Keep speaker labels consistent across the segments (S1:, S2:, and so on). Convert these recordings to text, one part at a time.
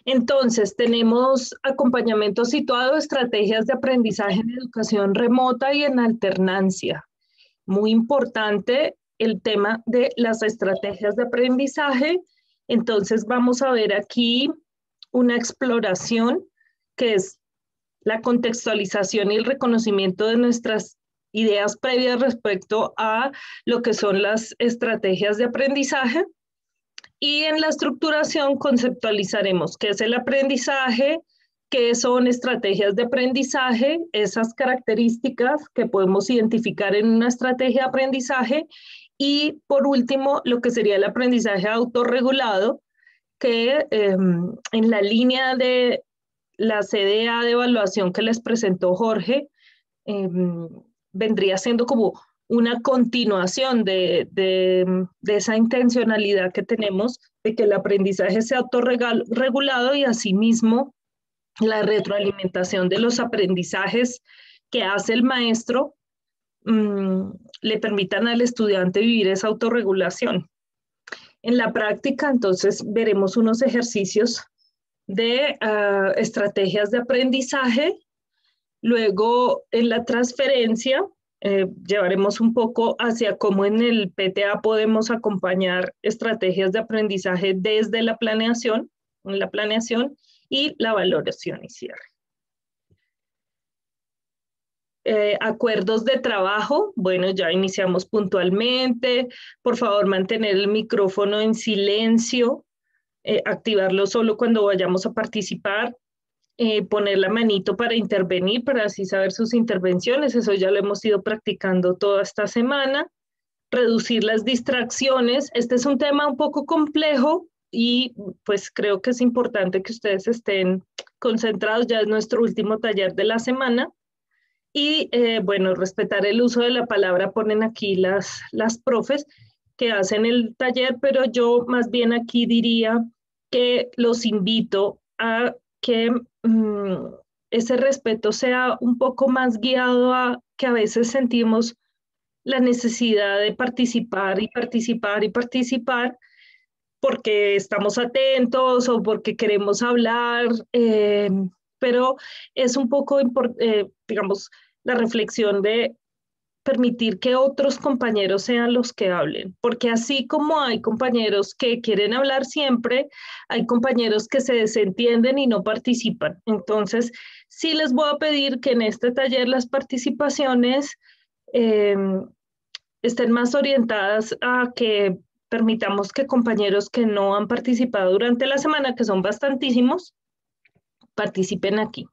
S1: Entonces, tenemos acompañamiento situado, estrategias de aprendizaje en educación remota y en alternancia. Muy importante el tema de las estrategias de aprendizaje. Entonces, vamos a ver aquí una exploración que es la contextualización y el reconocimiento de nuestras ideas previas respecto a lo que son las estrategias de aprendizaje. Y en la estructuración conceptualizaremos qué es el aprendizaje, qué son estrategias de aprendizaje, esas características que podemos identificar en una estrategia de aprendizaje y por último lo que sería el aprendizaje autorregulado, que en la línea de la CDA de evaluación que les presentó Jorge, vendría siendo como una continuación de esa intencionalidad que tenemos de que el aprendizaje sea autorregulado y asimismo la retroalimentación de los aprendizajes que hace el maestro le permitan al estudiante vivir esa autorregulación. En la práctica, entonces, veremos unos ejercicios de estrategias de aprendizaje. Luego, en la transferencia, llevaremos un poco hacia cómo en el PTA podemos acompañar estrategias de aprendizaje desde la planeación, y la valoración y cierre. Acuerdos de trabajo, bueno, ya iniciamos puntualmente. Por favor, mantener el micrófono en silencio, activarlo solo cuando vayamos a participar. Poner la manito para intervenir, para así saber sus intervenciones, eso ya lo hemos ido practicando toda esta semana. Reducir las distracciones, este es un tema un poco complejo y pues creo que es importante que ustedes estén concentrados, ya es nuestro último taller de la semana. Y bueno, respetar el uso de la palabra, ponen aquí las profes que hacen el taller, pero yo más bien aquí diría que los invito a que ese respeto sea un poco más guiado a que a veces sentimos la necesidad de participar y participar y participar porque estamos atentos o porque queremos hablar, pero es un poco, digamos, la reflexión de permitir que otros compañeros sean los que hablen, porque así como hay compañeros que quieren hablar siempre, hay compañeros que se desentienden y no participan. Entonces, sí les voy a pedir que en este taller las participaciones estén más orientadas a que permitamos que compañeros que no han participado durante la semana, que son bastantísimos, participen aquí.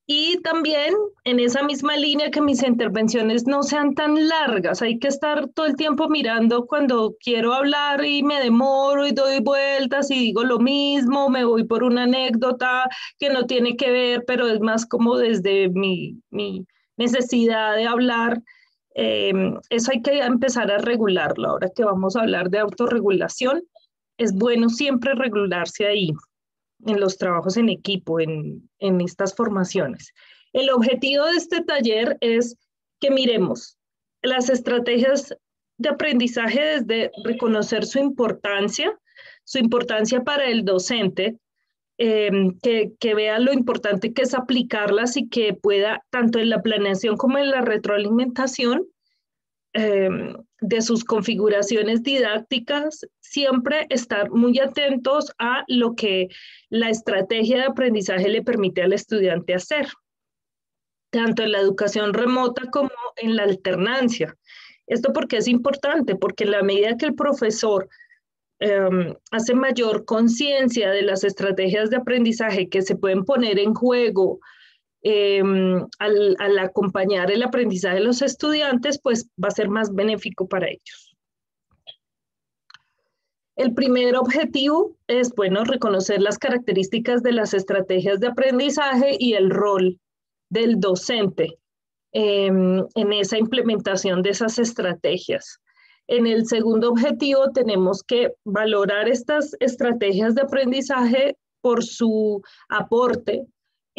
S1: Y también en esa misma línea que mis intervenciones no sean tan largas, hay que estar todo el tiempo mirando cuando quiero hablar y me demoro y doy vueltas y digo lo mismo, me voy por una anécdota que no tiene que ver, pero es más como desde mi necesidad de hablar. Eso hay que empezar a regularlo. Ahora que vamos a hablar de autorregulación, es bueno siempre regularse ahí en los trabajos en equipo, en estas formaciones. El objetivo de este taller es que miremos las estrategias de aprendizaje desde reconocer su importancia para el docente, que vea lo importante que es aplicarlas y que pueda, tanto en la planeación como en la retroalimentación, de sus configuraciones didácticas, siempre estar muy atentos a lo que la estrategia de aprendizaje le permite al estudiante hacer, tanto en la educación remota como en la alternancia. Esto porque es importante, porque en la medida que el profesor hace mayor conciencia de las estrategias de aprendizaje que se pueden poner en juego al acompañar el aprendizaje de los estudiantes, pues va a ser más benéfico para ellos. El primer objetivo es, bueno, reconocer las características de las estrategias de aprendizaje y el rol del docente en esa implementación de esas estrategias. En el segundo objetivo tenemos que valorar estas estrategias de aprendizaje por su aporte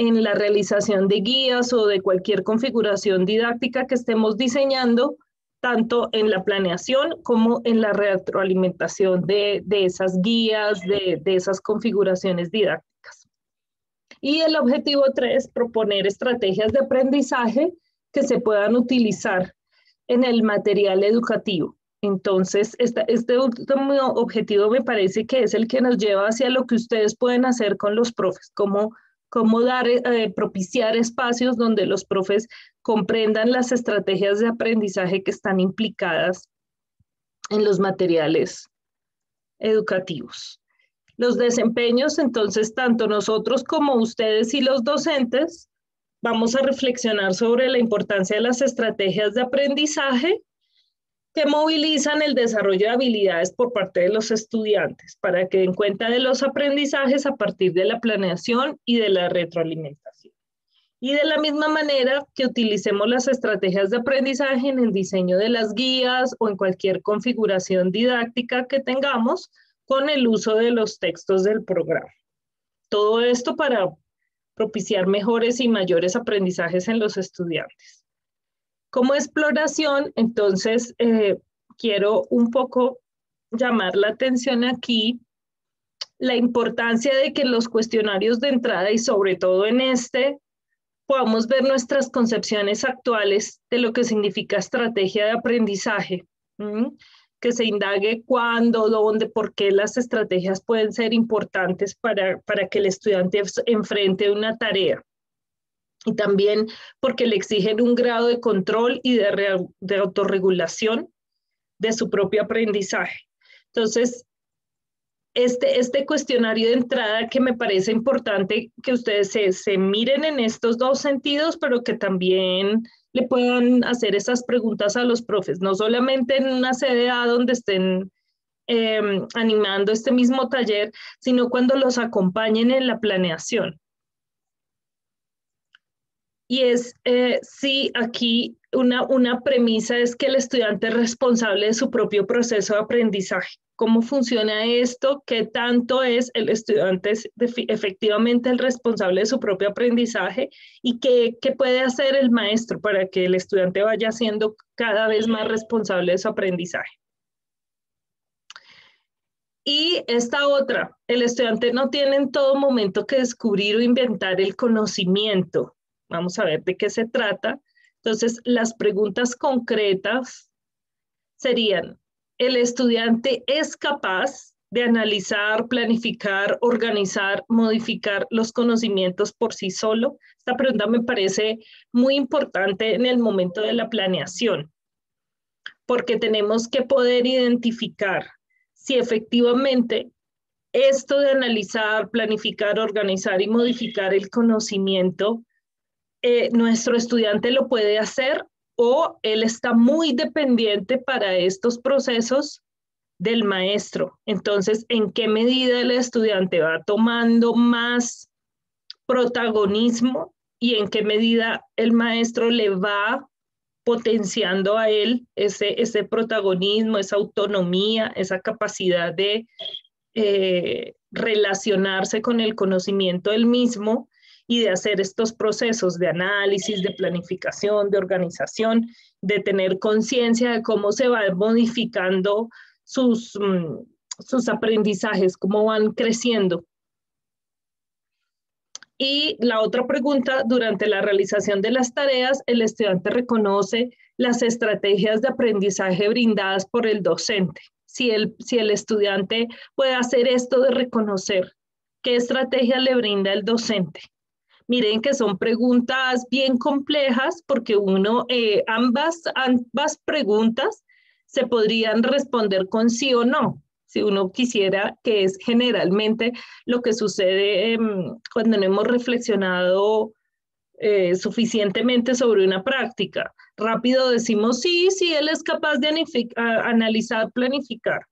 S1: en la realización de guías o de cualquier configuración didáctica que estemos diseñando tanto en la planeación como en la retroalimentación de esas guías, de esas configuraciones didácticas. Y el objetivo 3, proponer estrategias de aprendizaje que se puedan utilizar en el material educativo. Entonces, este último objetivo me parece que es el que nos lleva hacia lo que ustedes pueden hacer con los profes, cómo propiciar espacios donde los profes comprendan las estrategias de aprendizaje que están implicadas en los materiales educativos. Los desempeños, entonces, tanto nosotros como ustedes y los docentes, vamos a reflexionar sobre la importancia de las estrategias de aprendizaje que movilizan el desarrollo de habilidades por parte de los estudiantes para que den cuenta de los aprendizajes a partir de la planeación y de la retroalimentación. Y de la misma manera que utilicemos las estrategias de aprendizaje en el diseño de las guías o en cualquier configuración didáctica que tengamos con el uso de los textos del programa. Todo esto para propiciar mejores y mayores aprendizajes en los estudiantes. Como exploración, entonces, quiero un poco llamar la atención aquí la importancia de que los cuestionarios de entrada y sobre todo en podamos ver nuestras concepciones actuales de lo que significa estrategia de aprendizaje, que se indague cuándo, dónde, por qué las estrategias pueden ser importantes para que el estudiante enfrente una tarea. Y también porque le exigen un grado de control y de autorregulación de su propio aprendizaje. Entonces, este cuestionario de entrada que me parece importante que ustedes se miren en estos dos sentidos, pero que también le puedan hacer esas preguntas a los profes, no solamente en una CDA donde estén animando este mismo taller, sino cuando los acompañen en la planeación. Y sí, aquí una premisa es que el estudiante es responsable de su propio proceso de aprendizaje. ¿Cómo funciona esto? ¿Qué tanto es el estudiante efectivamente el responsable de su propio aprendizaje? ¿Y qué puede hacer el maestro para que el estudiante vaya siendo cada vez más responsable de su aprendizaje? Y esta otra, el estudiante no tiene en todo momento que descubrir o inventar el conocimiento. Vamos a ver de qué se trata. Entonces, las preguntas concretas serían, ¿el estudiante es capaz de analizar, planificar, organizar, modificar los conocimientos por sí solo? Esta pregunta me parece muy importante en el momento de la planeación, porque tenemos que poder identificar si efectivamente esto de analizar, planificar, organizar y modificar el conocimiento nuestro estudiante lo puede hacer o él está muy dependiente para estos procesos del maestro. Entonces, ¿en qué medida el estudiante va tomando más protagonismo y en qué medida el maestro le va potenciando a él ese protagonismo, esa autonomía, esa capacidad de relacionarse con el conocimiento del mismo y de hacer estos procesos de análisis, de planificación, de organización, de tener conciencia de cómo se van modificando sus aprendizajes, cómo van creciendo. Y la otra pregunta, durante la realización de las tareas, el estudiante reconoce las estrategias de aprendizaje brindadas por el docente. Si el estudiante puede hacer esto de reconocer qué estrategia le brinda el docente. Miren que son preguntas bien complejas porque ambas preguntas se podrían responder con sí o no, si uno quisiera, que es generalmente lo que sucede cuando no hemos reflexionado suficientemente sobre una práctica. Rápido decimos, sí, él es capaz de analizar, planificar.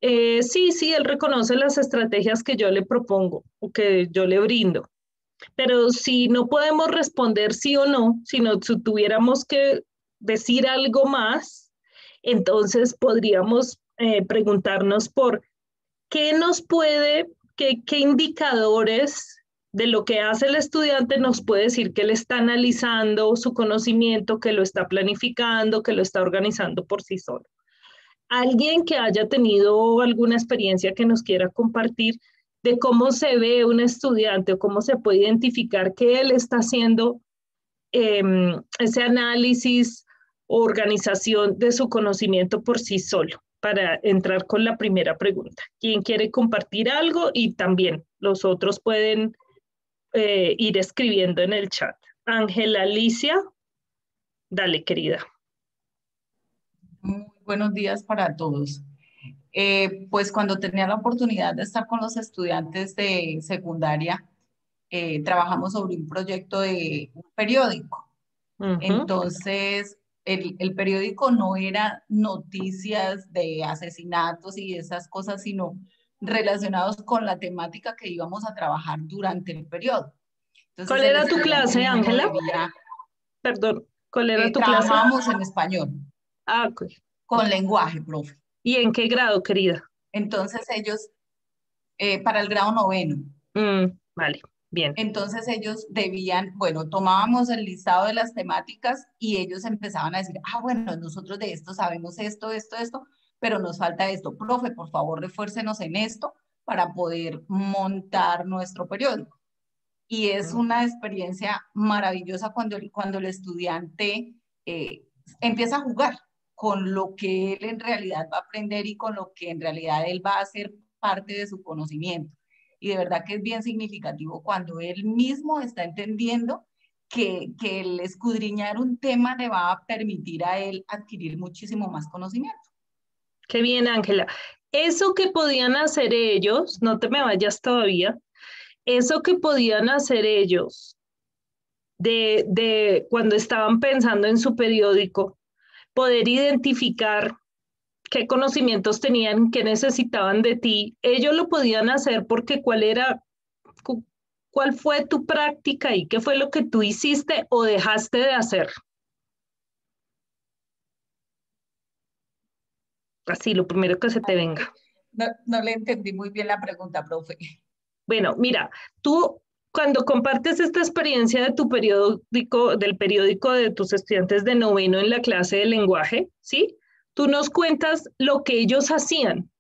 S1: Sí, él reconoce las estrategias que yo le propongo o que yo le brindo. Pero si no podemos responder sí o no, sino si tuviéramos que decir algo más, entonces podríamos preguntarnos por qué indicadores de lo que hace el estudiante nos puede decir que él está analizando su conocimiento, que lo está planificando, que lo está organizando por sí solo. Alguien que haya tenido alguna experiencia que nos quiera compartir de cómo se ve un estudiante o cómo se puede identificar que él está haciendo ese análisis o organización de su conocimiento por sí solo, para entrar con la primera pregunta. ¿Quién quiere compartir algo? Y también los otros pueden ir escribiendo en el chat. Ángela Alicia, dale, querida.
S2: Muy buenos días para todos. Pues cuando tenía la oportunidad de estar con los estudiantes de secundaria, trabajamos sobre un proyecto de un periódico. Entonces, el periódico no era noticias de asesinatos y esas cosas, sino relacionados con la temática que íbamos a trabajar durante el periodo. Entonces,
S1: ¿Cuál
S2: el
S1: era tu
S2: estudiante
S1: clase,
S2: mismo
S1: Ángela?
S2: debía...
S1: Perdón, ¿cuál era tu clase?
S2: Trabajábamos en español,
S1: Ah, ok.
S2: con lenguaje, profe.
S1: ¿Y en qué grado, querida?
S2: Entonces, ellos, para el grado noveno,
S1: Vale, bien.
S2: entonces ellos debían, bueno, tomábamos el listado de las temáticas y ellos empezaban a decir, ah, bueno, nosotros de esto sabemos esto, esto, esto, pero nos falta esto. Profe, por favor, refuércenos en esto para poder montar nuestro periódico. Y es una experiencia maravillosa cuando el estudiante empieza a jugar con lo que él en realidad va a aprender y con lo que en realidad él va a hacer parte de su conocimiento. Y de verdad que es bien significativo cuando él mismo está entendiendo que el escudriñar un tema le va a permitir a él adquirir muchísimo más conocimiento.
S1: Qué bien, Ángela. Eso que podían hacer ellos, no te me vayas todavía, eso que podían hacer ellos de cuando estaban pensando en su periódico, poder identificar qué conocimientos tenían, qué necesitaban de ti, ellos lo podían hacer porque cuál fue tu práctica y qué fue lo que tú hiciste o dejaste de hacer. Así, lo primero que se te venga.
S2: No le entendí muy bien la pregunta, profe.
S1: Bueno, mira, tú cuando compartes esta experiencia de tu periódico, del periódico de tus estudiantes de noveno en la clase de lenguaje, ¿sí? Tú nos cuentas lo que ellos hacían,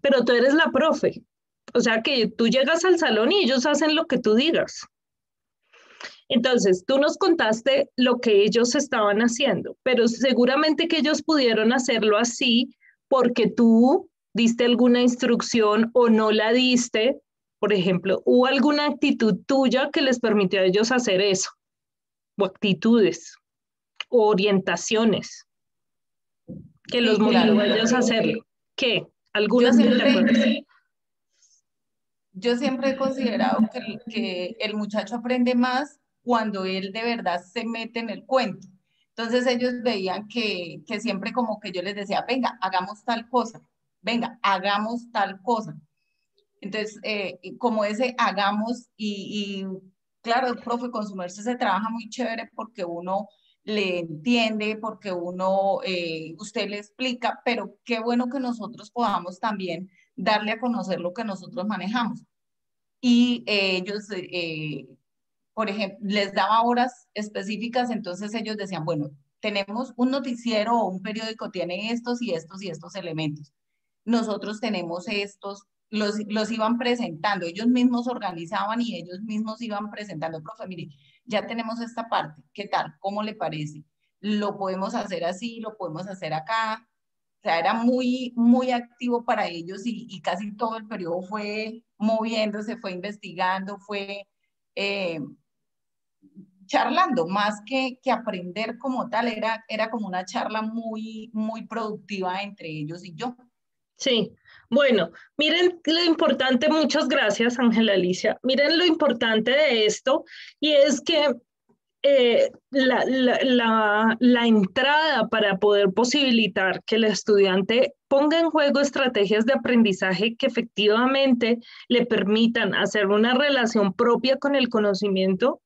S1: pero tú eres la profe. O sea que tú llegas al salón y ellos hacen lo que tú digas. Entonces, tú nos contaste lo que ellos estaban haciendo, pero seguramente que ellos pudieron hacerlo así porque tú diste alguna instrucción o no la diste. Por ejemplo, ¿hubo alguna actitud tuya que les permitió a ellos hacer eso? O actitudes, o orientaciones, que los
S2: Sí, claro,
S1: motivó a ellos a
S2: profe.
S1: hacerlo. ¿Qué?
S2: Yo
S1: ¿Algunas que te
S2: siempre,
S1: acuerdas?
S2: yo siempre he considerado que el muchacho aprende más cuando él de verdad se mete en el cuento. Entonces ellos veían que siempre como que yo les decía, venga, hagamos tal cosa, venga, hagamos tal cosa. Entonces, como ese hagamos claro, el profe con su merced se trabaja muy chévere porque uno le entiende, porque usted le explica, pero qué bueno que nosotros podamos también darle a conocer lo que nosotros manejamos. Y ellos, por ejemplo, les daba horas específicas, entonces ellos decían, bueno, tenemos un noticiero o un periódico, tiene estos y estos y estos elementos. Nosotros tenemos estos, los iban presentando, ellos mismos organizaban y ellos mismos iban presentando, profe, mire, ya tenemos esta parte, ¿qué tal? ¿Cómo le parece? Lo podemos hacer así, lo podemos hacer acá. O sea, era muy, muy activo para ellos y casi todo el periodo fue moviéndose, fue investigando, fue eh, charlando, más que aprender como tal, era como una charla muy, muy productiva entre ellos y yo.
S1: Sí, bueno, miren lo importante, muchas gracias, Ángela Alicia. Miren lo importante de esto y es que la entrada para poder posibilitar que el estudiante ponga en juego estrategias de aprendizaje que efectivamente le permitan hacer una relación propia con el conocimiento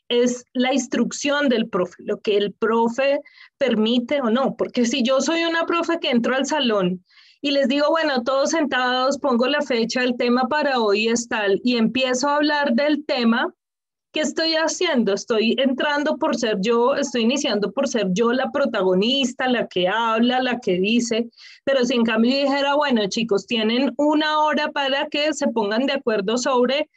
S1: es la instrucción del profe, lo que el profe permite o no, porque si yo soy una profe que entro al salón y les digo, bueno, todos sentados, pongo la fecha, el tema para hoy es tal, y empiezo a hablar del tema. ¿Qué estoy haciendo? Estoy entrando por ser yo, estoy iniciando por ser yo la protagonista, la que habla, la que dice, pero si en cambio dijera, bueno, chicos, tienen una hora para que se pongan de acuerdo sobre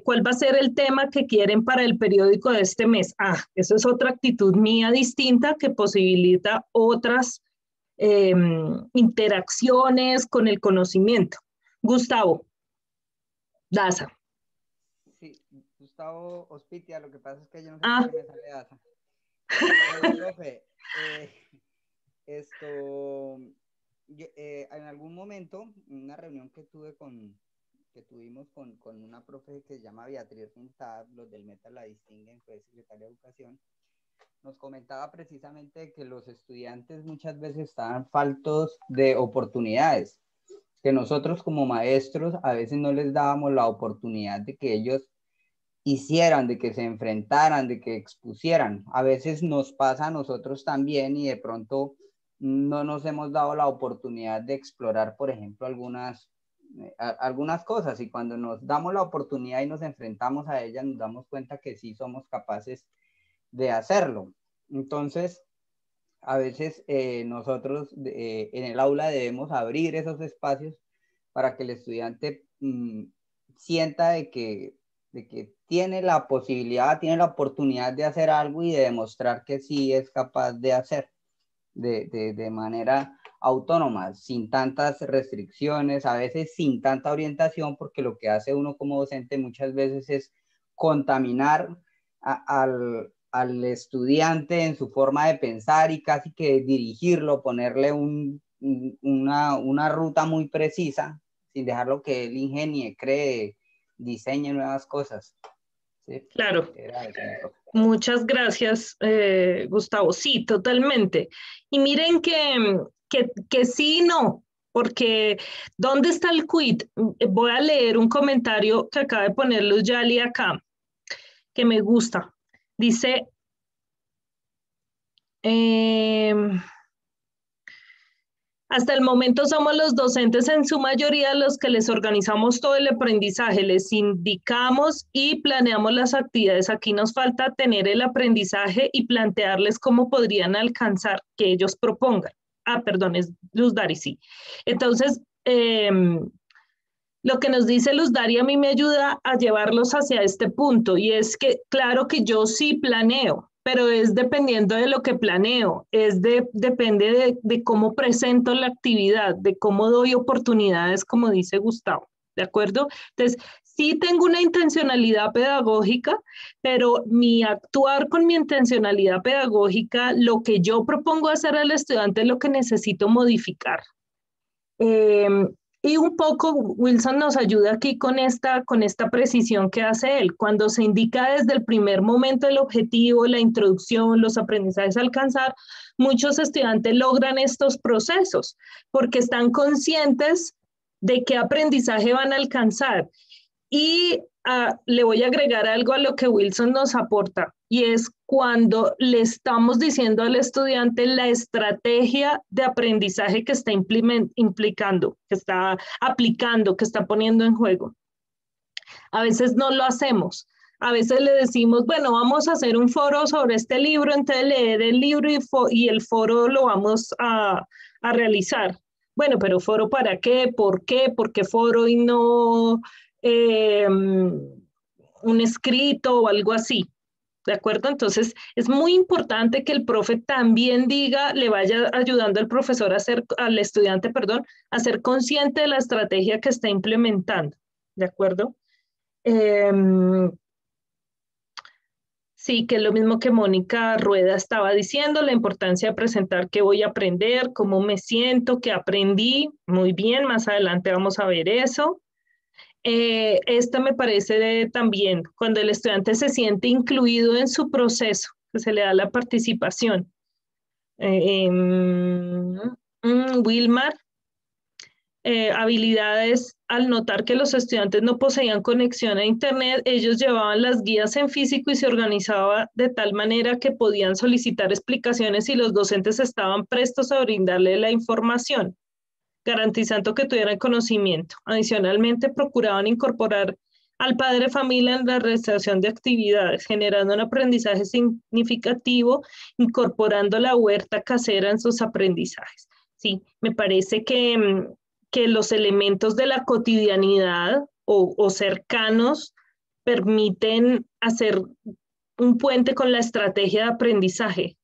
S1: cuál va a ser el tema que quieren para el periódico de este mes. Ah, eso es otra actitud mía distinta que posibilita otras interacciones con el conocimiento. Gustavo Daza.
S3: Sí, Gustavo Ospitia, lo que pasa es que yo no sé
S1: Ah.
S3: por qué me sale Daza. Profe, en algún momento, en una reunión que tuvimos con una profe que se llama Beatriz Pintar, los del Meta la distinguen, fue secretaria de Educación, nos comentaba precisamente que los estudiantes muchas veces estaban faltos de oportunidades, que nosotros como maestros a veces no les dábamos la oportunidad de que ellos hicieran, de que se enfrentaran, de que expusieran. A veces nos pasa a nosotros también y de pronto no nos hemos dado la oportunidad de explorar, por ejemplo, algunas cosas, y cuando nos damos la oportunidad y nos enfrentamos a ellas, nos damos cuenta que sí somos capaces de hacerlo. Entonces, a veces nosotros en el aula debemos abrir esos espacios para que el estudiante sienta de que tiene la posibilidad, tiene la oportunidad de hacer algo y de demostrar que sí es capaz de hacer de manera autónoma, sin tantas restricciones, a veces sin tanta orientación, porque lo que hace uno como docente muchas veces es contaminar al estudiante en su forma de pensar y casi que dirigirlo, ponerle una ruta muy precisa, sin dejarlo que él ingenie, cree, diseñe nuevas cosas. ¿Sí?
S1: Claro. Muchas gracias, Gustavo. Sí, totalmente. Y miren que sí y no, porque ¿dónde está el quid? Voy a leer un comentario que acaba de poner Luz Yali acá, que me gusta. Dice, hasta el momento somos los docentes en su mayoría los que les organizamos todo el aprendizaje, les indicamos y planeamos las actividades. Aquí nos falta tener el aprendizaje y plantearles cómo podrían alcanzar que ellos propongan. Ah, perdón, es Luz Dari, sí. Entonces, lo que nos dice Luz Dari a mí me ayuda a llevarlos hacia este punto, y es que claro que yo sí planeo, pero es dependiendo de lo que planeo, depende de cómo presento la actividad, de cómo doy oportunidades, como dice Gustavo, ¿de acuerdo? Entonces, sí tengo una intencionalidad pedagógica, pero mi actuar con mi intencionalidad pedagógica, lo que yo propongo hacer al estudiante es lo que necesito modificar. Y un poco Wilson nos ayuda aquí con esta precisión que hace él. Cuando se indica desde el primer momento el objetivo, la introducción, los aprendizajes a alcanzar, muchos estudiantes logran estos procesos porque están conscientes de qué aprendizaje van a alcanzar. Y le voy a agregar algo a lo que Wilson nos aporta, y es cuando le estamos diciendo al estudiante la estrategia de aprendizaje que está implicando, que está aplicando, que está poniendo en juego. A veces no lo hacemos. A veces le decimos, bueno, vamos a hacer un foro sobre este libro, entonces leer el libro y el foro lo vamos a realizar. Bueno, pero ¿foro para qué? ¿Por qué? ¿Por qué foro y no un escrito o algo así? ¿De acuerdo? Entonces, es muy importante que el profe también diga, le vaya ayudando al profesor al estudiante, perdón, a ser consciente de la estrategia que está implementando. ¿De acuerdo? Sí, que es lo mismo que Mónica Rueda estaba diciendo, la importancia de presentar qué voy a aprender, cómo me siento, qué aprendí. Muy bien, más adelante vamos a ver eso. Esta me parece también cuando el estudiante se siente incluido en su proceso, que se le da la participación. Wilmar, habilidades, al notar que los estudiantes no poseían conexión a internet, ellos llevaban las guías en físico y se organizaba de tal manera que podían solicitar explicaciones y los docentes estaban prestos a brindarle la información. garantizando que tuvieran conocimiento. Adicionalmente, procuraban incorporar al padre de familia en la realización de actividades, generando un aprendizaje significativo, incorporando la huerta casera en sus aprendizajes. Sí, me parece que los elementos de la cotidianidad o cercanos permiten hacer un puente con la estrategia de aprendizaje.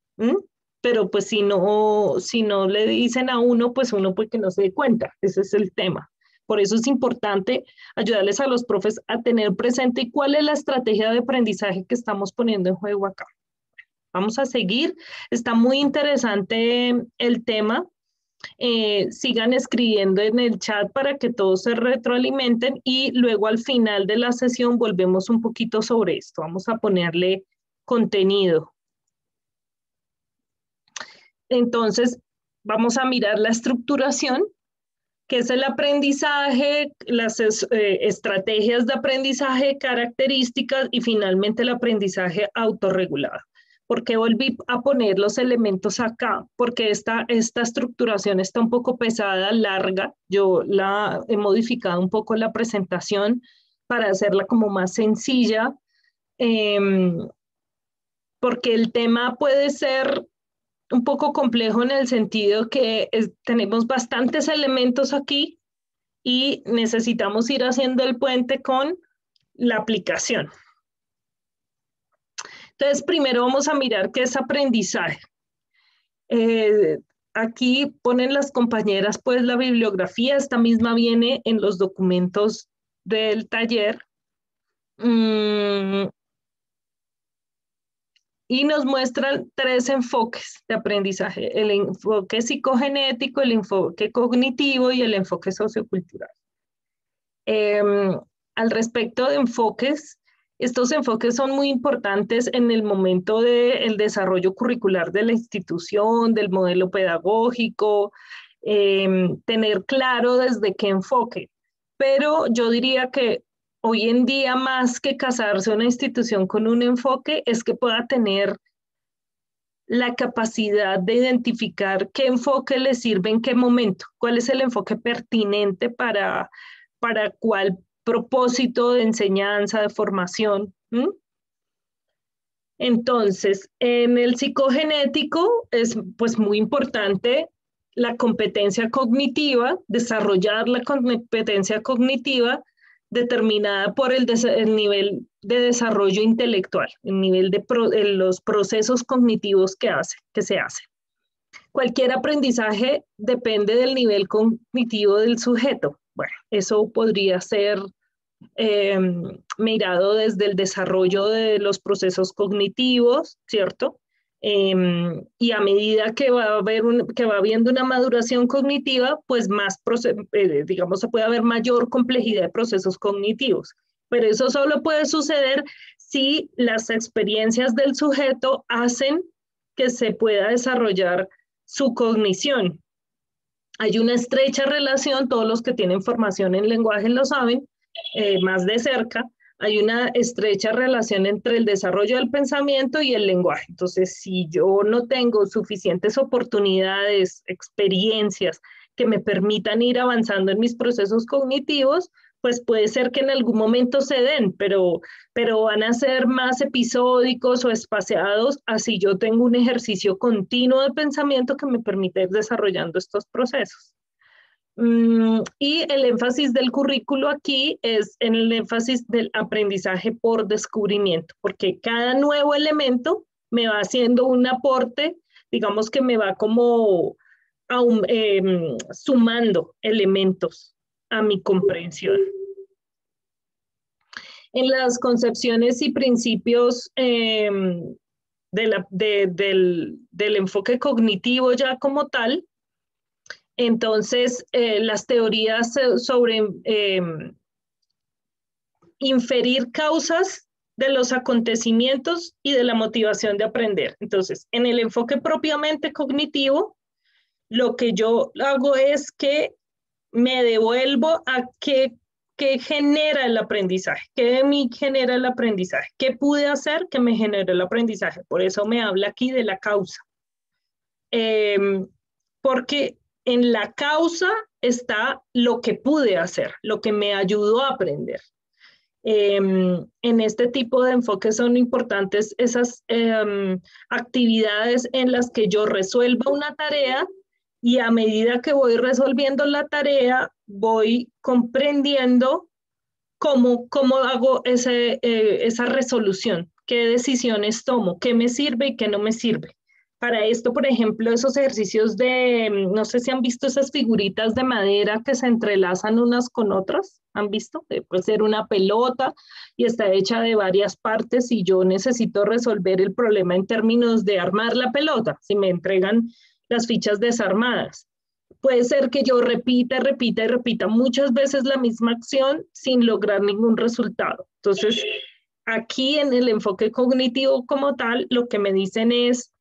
S1: Pero pues si no le dicen a uno, pues uno puede que no se dé cuenta. Ese es el tema. Por eso es importante ayudarles a los profes a tener presente cuál es la estrategia de aprendizaje que estamos poniendo en juego acá. Vamos a seguir. Está muy interesante el tema. Sigan escribiendo en el chat para que todos se retroalimenten y luego al final de la sesión volvemos un poquito sobre esto. Vamos a ponerle contenido. Entonces, vamos a mirar la estructuración, que es el aprendizaje, las estrategias de aprendizaje, características y finalmente el aprendizaje autorregulado. ¿Por qué volví a poner los elementos acá? Porque esta estructuración está un poco pesada, larga. Yo la he modificado un poco la presentación para hacerla como más sencilla, porque el tema puede ser un poco complejo en el sentido que tenemos bastantes elementos aquí y necesitamos ir haciendo el puente con la aplicación. Entonces, primero vamos a mirar qué es aprendizaje. Aquí ponen las compañeras pues la bibliografía, esta misma viene en los documentos del taller. Y nos muestran 3 enfoques de aprendizaje: el enfoque psicogenético, el enfoque cognitivo y el enfoque sociocultural. Al respecto de enfoques, estos enfoques son muy importantes en el momento del desarrollo curricular de la institución, del modelo pedagógico, tener claro desde qué enfoque. Pero yo diría que hoy en día, más que casarse una institución con un enfoque, es que pueda tener la capacidad de identificar qué enfoque le sirve en qué momento, cuál es el enfoque pertinente para cuál propósito de enseñanza, de formación. Entonces, en el psicogenético es pues muy importante la competencia cognitiva, desarrollar la competencia cognitiva determinada por el nivel de desarrollo intelectual, el nivel de los procesos cognitivos que se hacen. Cualquier aprendizaje depende del nivel cognitivo del sujeto. Bueno, eso podría ser mirado desde el desarrollo de los procesos cognitivos, ¿cierto? Y a medida que va habiendo una maduración cognitiva, pues digamos, se puede haber mayor complejidad de procesos cognitivos. Pero eso solo puede suceder si las experiencias del sujeto hacen que se pueda desarrollar su cognición. Hay una estrecha relación, todos los que tienen formación en lenguaje lo saben, más de cerca. Hay una estrecha relación entre el desarrollo del pensamiento y el lenguaje. Entonces, si yo no tengo suficientes oportunidades, experiencias que me permitan ir avanzando en mis procesos cognitivos, pues puede ser que en algún momento se den, pero van a ser más episódicos o espaciados, así yo tengo un ejercicio continuo de pensamiento que me permite ir desarrollando estos procesos. Y el énfasis del currículo aquí es en el énfasis del aprendizaje por descubrimiento, porque cada nuevo elemento me va haciendo un aporte, digamos que me va como sumando elementos a mi comprensión. En las concepciones y principios del enfoque cognitivo ya como tal, entonces las teorías sobre inferir causas de los acontecimientos y de la motivación de aprender. Entonces, en el enfoque propiamente cognitivo, lo que yo hago es que me devuelvo a qué genera el aprendizaje, qué me genera el aprendizaje, qué pude hacer que me genere el aprendizaje. Por eso me habla aquí de la causa. Porque en la causa está lo que pude hacer, lo que me ayudó a aprender. En este tipo de enfoque son importantes esas actividades en las que yo resuelva una tarea y a medida que voy resolviendo la tarea, voy comprendiendo cómo hago esa resolución, qué decisiones tomo, qué me sirve y qué no me sirve. Para esto, por ejemplo, esos ejercicios no sé si han visto esas figuritas de madera que se entrelazan unas con otras, ¿han visto? Puede ser una pelota y está hecha de varias partes y yo necesito resolver el problema en términos de armar la pelota, si me entregan las fichas desarmadas. Puede ser que yo repita muchas veces la misma acción sin lograr ningún resultado. Entonces, aquí en el enfoque cognitivo como tal, lo que me dicen es,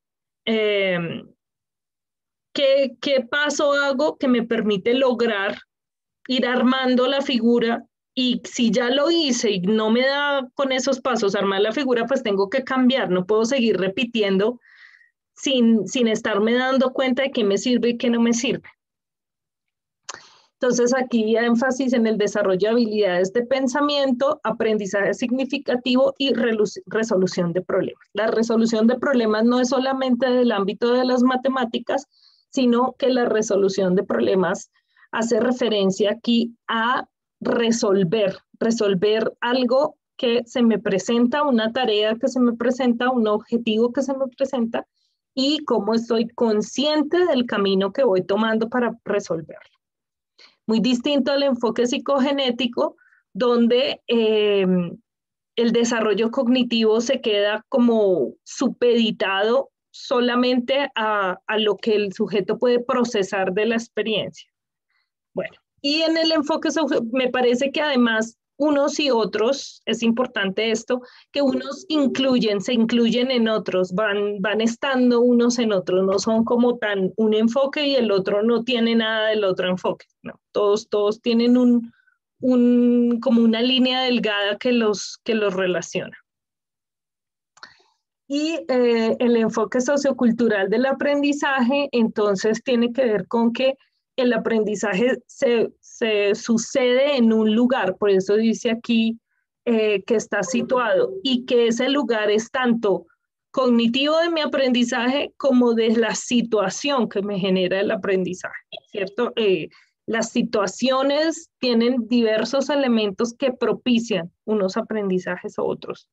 S1: ¿qué paso hago que me permite lograr ir armando la figura? Y si ya lo hice y no me da con esos pasos armar la figura, pues tengo que cambiar, no puedo seguir repitiendo sin estarme dando cuenta de qué me sirve y qué no me sirve. Entonces aquí énfasis en el desarrollo de habilidades de pensamiento, aprendizaje significativo y resolución de problemas. La resolución de problemas no es solamente del ámbito de las matemáticas, sino que la resolución de problemas hace referencia aquí a resolver algo que se me presenta, una tarea que se me presenta, un objetivo que se me presenta y cómo estoy consciente del camino que voy tomando para resolverlo. Muy distinto al enfoque psicogenético, donde el desarrollo cognitivo se queda como supeditado solamente a lo que el sujeto puede procesar de la experiencia. Bueno, y en el enfoque me parece que además unos y otros, es importante esto, que unos se incluyen en otros, van estando unos en otros, no son como tan un enfoque y el otro no tiene nada del otro enfoque, no, todos tienen como una línea delgada que los relaciona. Y el enfoque sociocultural del aprendizaje, entonces, tiene que ver con que el aprendizaje se sucede en un lugar, por eso dice aquí que está situado, y que ese lugar es tanto cognitivo de mi aprendizaje como de la situación que me genera el aprendizaje, ¿cierto? Las situaciones tienen diversos elementos que propician unos aprendizajes u otros.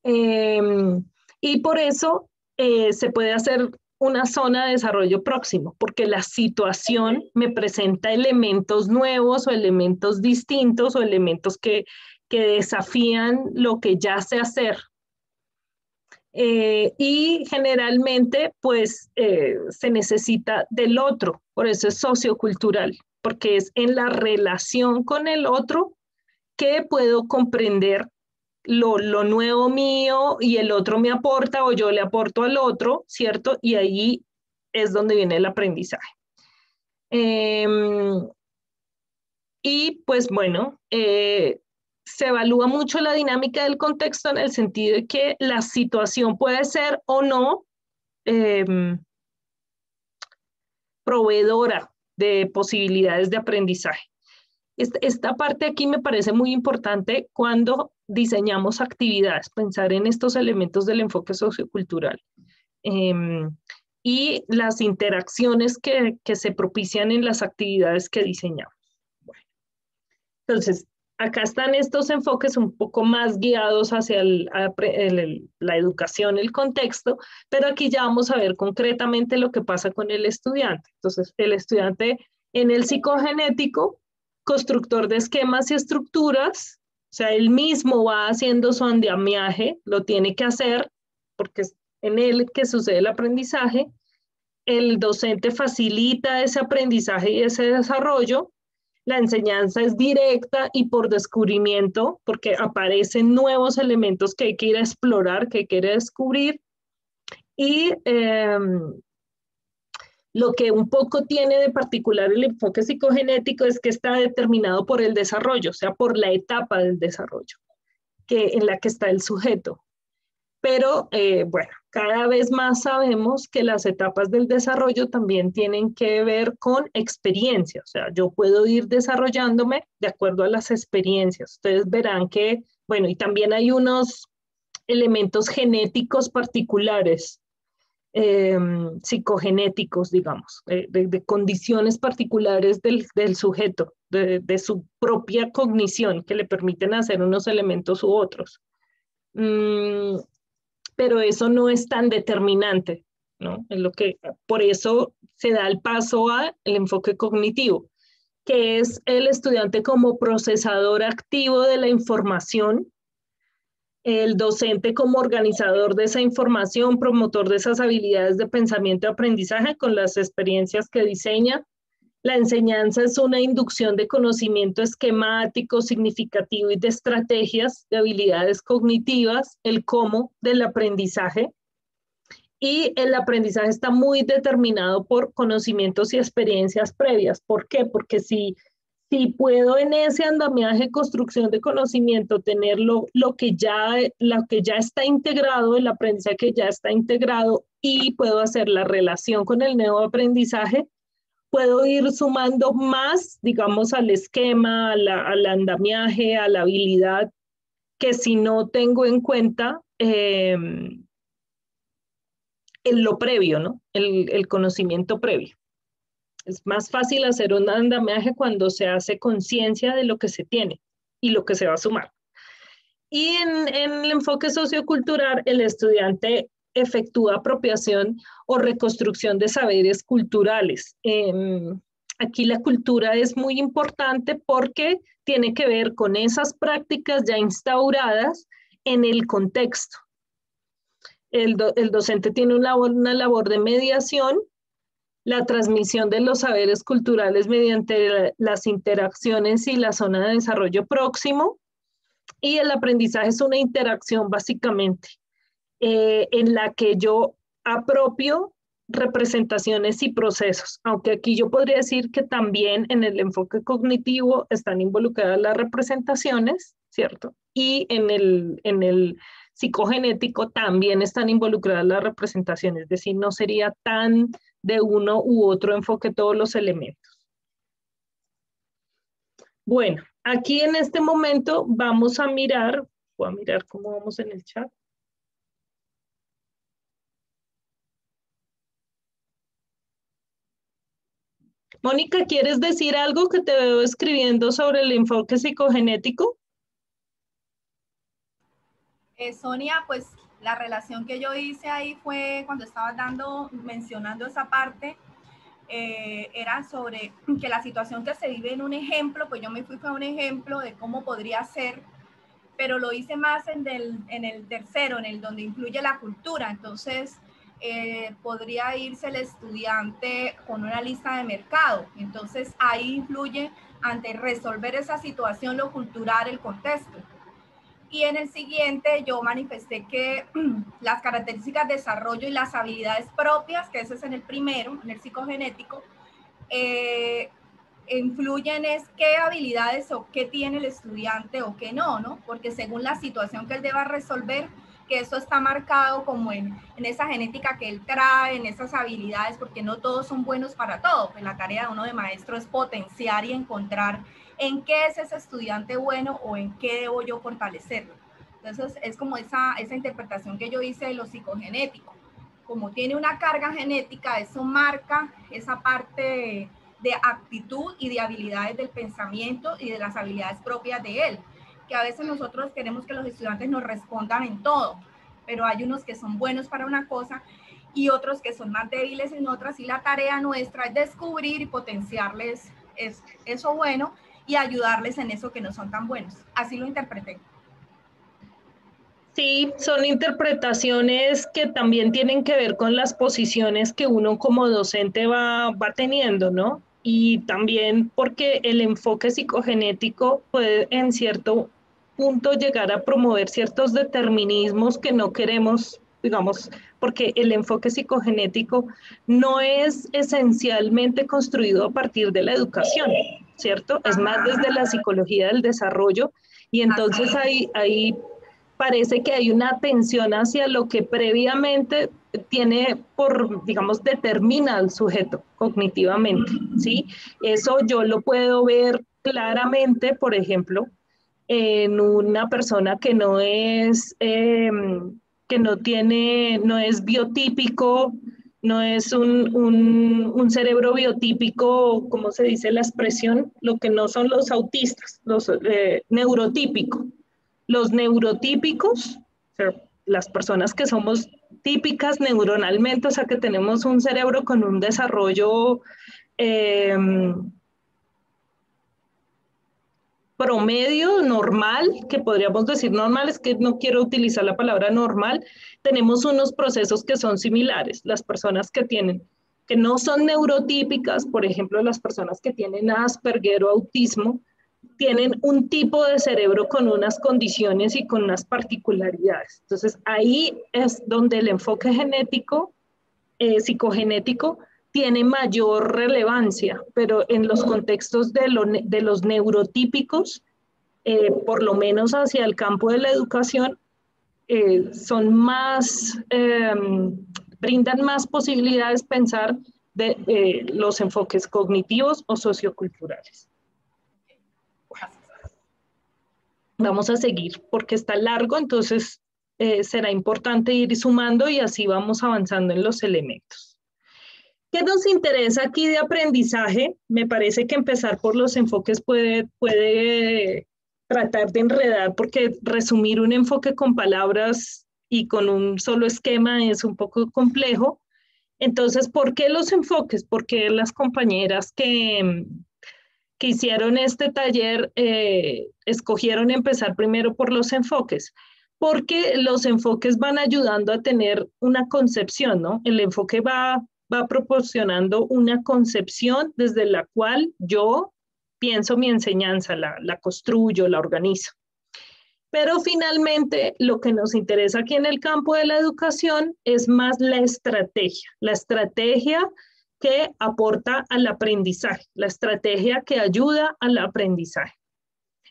S1: Y por eso se puede hacer una zona de desarrollo próximo, porque la situación me presenta elementos nuevos o elementos distintos o elementos que desafían lo que ya sé hacer. Y generalmente, pues, se necesita del otro, por eso es sociocultural, porque es en la relación con el otro que puedo comprender lo nuevo mío y el otro me aporta o yo le aporto al otro, ¿cierto? Y ahí es donde viene el aprendizaje. Y pues bueno, se evalúa mucho la dinámica del contexto en el sentido de que la situación puede ser o no proveedora de posibilidades de aprendizaje. Esta parte aquí me parece muy importante cuando diseñamos actividades, pensar en estos elementos del enfoque sociocultural y las interacciones que se propician en las actividades que diseñamos. Bueno, entonces, acá están estos enfoques un poco más guiados hacia la educación, el contexto, pero aquí ya vamos a ver concretamente lo que pasa con el estudiante. Entonces, el estudiante en el psicogenético, constructor de esquemas y estructuras, o sea, él mismo va haciendo su andamiaje, lo tiene que hacer porque es en él que sucede el aprendizaje. El docente facilita ese aprendizaje y ese desarrollo. La enseñanza es directa y por descubrimiento, porque aparecen nuevos elementos que hay que ir a explorar, que hay que ir a descubrir. Y lo que un poco tiene de particular el enfoque psicogenético es que está determinado por el desarrollo, o sea, por la etapa del desarrollo en la que está el sujeto. Pero, bueno, Cada vez más sabemos que las etapas del desarrollo también tienen que ver con experiencia, o sea, yo puedo ir desarrollándome de acuerdo a las experiencias. Ustedes verán que, bueno, y también hay unos elementos genéticos particulares, psicogenéticos, digamos, de condiciones particulares del sujeto, de su propia cognición, que le permiten hacer unos elementos u otros. Pero eso no es tan determinante, ¿no? Es lo que, por eso se da el paso al enfoque cognitivo, que es el estudiante como procesador activo de la información, el docente como organizador de esa información, promotor de esas habilidades de pensamiento y aprendizaje con las experiencias que diseña. La enseñanza es una inducción de conocimiento esquemático, significativo y de estrategias, de habilidades cognitivas, el cómo del aprendizaje. Y el aprendizaje está muy determinado por conocimientos y experiencias previas. ¿Por qué? Porque si puedo en ese andamiaje construcción de conocimiento tener lo que ya está integrado, el aprendizaje que ya está integrado, y puedo hacer la relación con el nuevo aprendizaje, puedo ir sumando más, digamos, al esquema, al andamiaje, a la habilidad, que si no tengo en cuenta en lo previo, ¿no? El conocimiento previo. Es más fácil hacer un andamiaje cuando se hace conciencia de lo que se tiene y lo que se va a sumar. Y en el enfoque sociocultural, el estudiante efectúa apropiación o reconstrucción de saberes culturales. Aquí la cultura es muy importante porque tiene que ver con esas prácticas ya instauradas en el contexto. El docente tiene una labor de mediación, la transmisión de los saberes culturales mediante las interacciones y la zona de desarrollo próximo, y el aprendizaje es una interacción básicamente en la que yo apropio representaciones y procesos, aunque aquí yo podría decir que también en el enfoque cognitivo están involucradas las representaciones, ¿cierto? Y en el psicogenético también están involucradas las representaciones, es decir, no sería tan de uno u otro enfoque todos los elementos. Bueno, aquí en este momento vamos a mirar, voy a mirar cómo vamos en el chat. Mónica, ¿quieres decir algo que te veo escribiendo sobre el enfoque psicogenético?
S4: Sonia, pues la relación que yo hice ahí fue cuando estabas mencionando esa parte, era sobre que la situación que se vive en un ejemplo, pues yo me fui a un ejemplo de cómo podría ser, pero lo hice más en el tercero, en el donde incluye la cultura. Entonces, podría irse el estudiante con una lista de mercado. Entonces, ahí influye ante resolver esa situación lo cultural, el contexto. Y en el siguiente yo manifesté que las características de desarrollo y las habilidades propias, que ese es en el primero, en el psicogenético, influyen es qué habilidades o qué tiene el estudiante o qué no, ¿no? Porque según la situación que él deba resolver, que eso está marcado como en esa genética que él trae, en esas habilidades, porque no todos son buenos para todo. Pues la tarea de uno de maestro es potenciar y encontrar en qué es ese estudiante bueno o en qué debo yo fortalecerlo. Entonces es como esa interpretación que yo hice de lo psicogenético. Como tiene una carga genética, eso marca esa parte de actitud y de habilidades del pensamiento y de las habilidades propias de él, que a veces nosotros queremos que los estudiantes nos respondan en todo, pero hay unos que son buenos para una cosa y otros que son más débiles en otras, y la tarea nuestra es descubrir y potenciarles eso bueno y ayudarles en eso que no son tan buenos. Así lo interpreté.
S1: Sí, son interpretaciones que también tienen que ver con las posiciones que uno como docente va teniendo, ¿no? Y también porque el enfoque psicogenético puede en cierto punto llegar a promover ciertos determinismos que no queremos, digamos, porque el enfoque psicogenético no es esencialmente construido a partir de la educación, ¿cierto? Es más desde la psicología del desarrollo, y entonces hay parece que hay una atención hacia lo que previamente tiene por, digamos, determina al sujeto cognitivamente, ¿sí? Eso yo lo puedo ver claramente, por ejemplo, en una persona que no es, que no tiene, no es biotípico, no es un cerebro biotípico, ¿cómo se dice la expresión? Lo que no son los autistas, los neurotípicos. Los neurotípicos, o sea, las personas que somos típicas neuronalmente, o sea, que tenemos un cerebro con un desarrollo promedio, normal, que podríamos decir normal, es que no quiero utilizar la palabra normal, tenemos unos procesos que son similares. Las personas que tienen, que no son neurotípicas, por ejemplo, las personas que tienen Asperger o autismo, tienen un tipo de cerebro con unas condiciones y con unas particularidades. Entonces, ahí es donde el enfoque genético, psicogenético, tiene mayor relevancia, pero en los contextos de los neurotípicos, por lo menos hacia el campo de la educación, son más, brindan más posibilidades pensar de los enfoques cognitivos o socioculturales. Vamos a seguir porque está largo, entonces será importante ir sumando y así vamos avanzando en los elementos. ¿Qué nos interesa aquí de aprendizaje? Me parece que empezar por los enfoques puede tratar de enredar, porque resumir un enfoque con palabras y con un solo esquema es un poco complejo. Entonces, ¿por qué los enfoques? Porque las compañeras que hicieron este taller escogieron empezar primero por los enfoques, porque los enfoques van ayudando a tener una concepción, ¿no? El enfoque va proporcionando una concepción desde la cual yo pienso mi enseñanza, la construyo, la organizo. Pero finalmente lo que nos interesa aquí en el campo de la educación es más la estrategia que aporta al aprendizaje, la estrategia que ayuda al aprendizaje.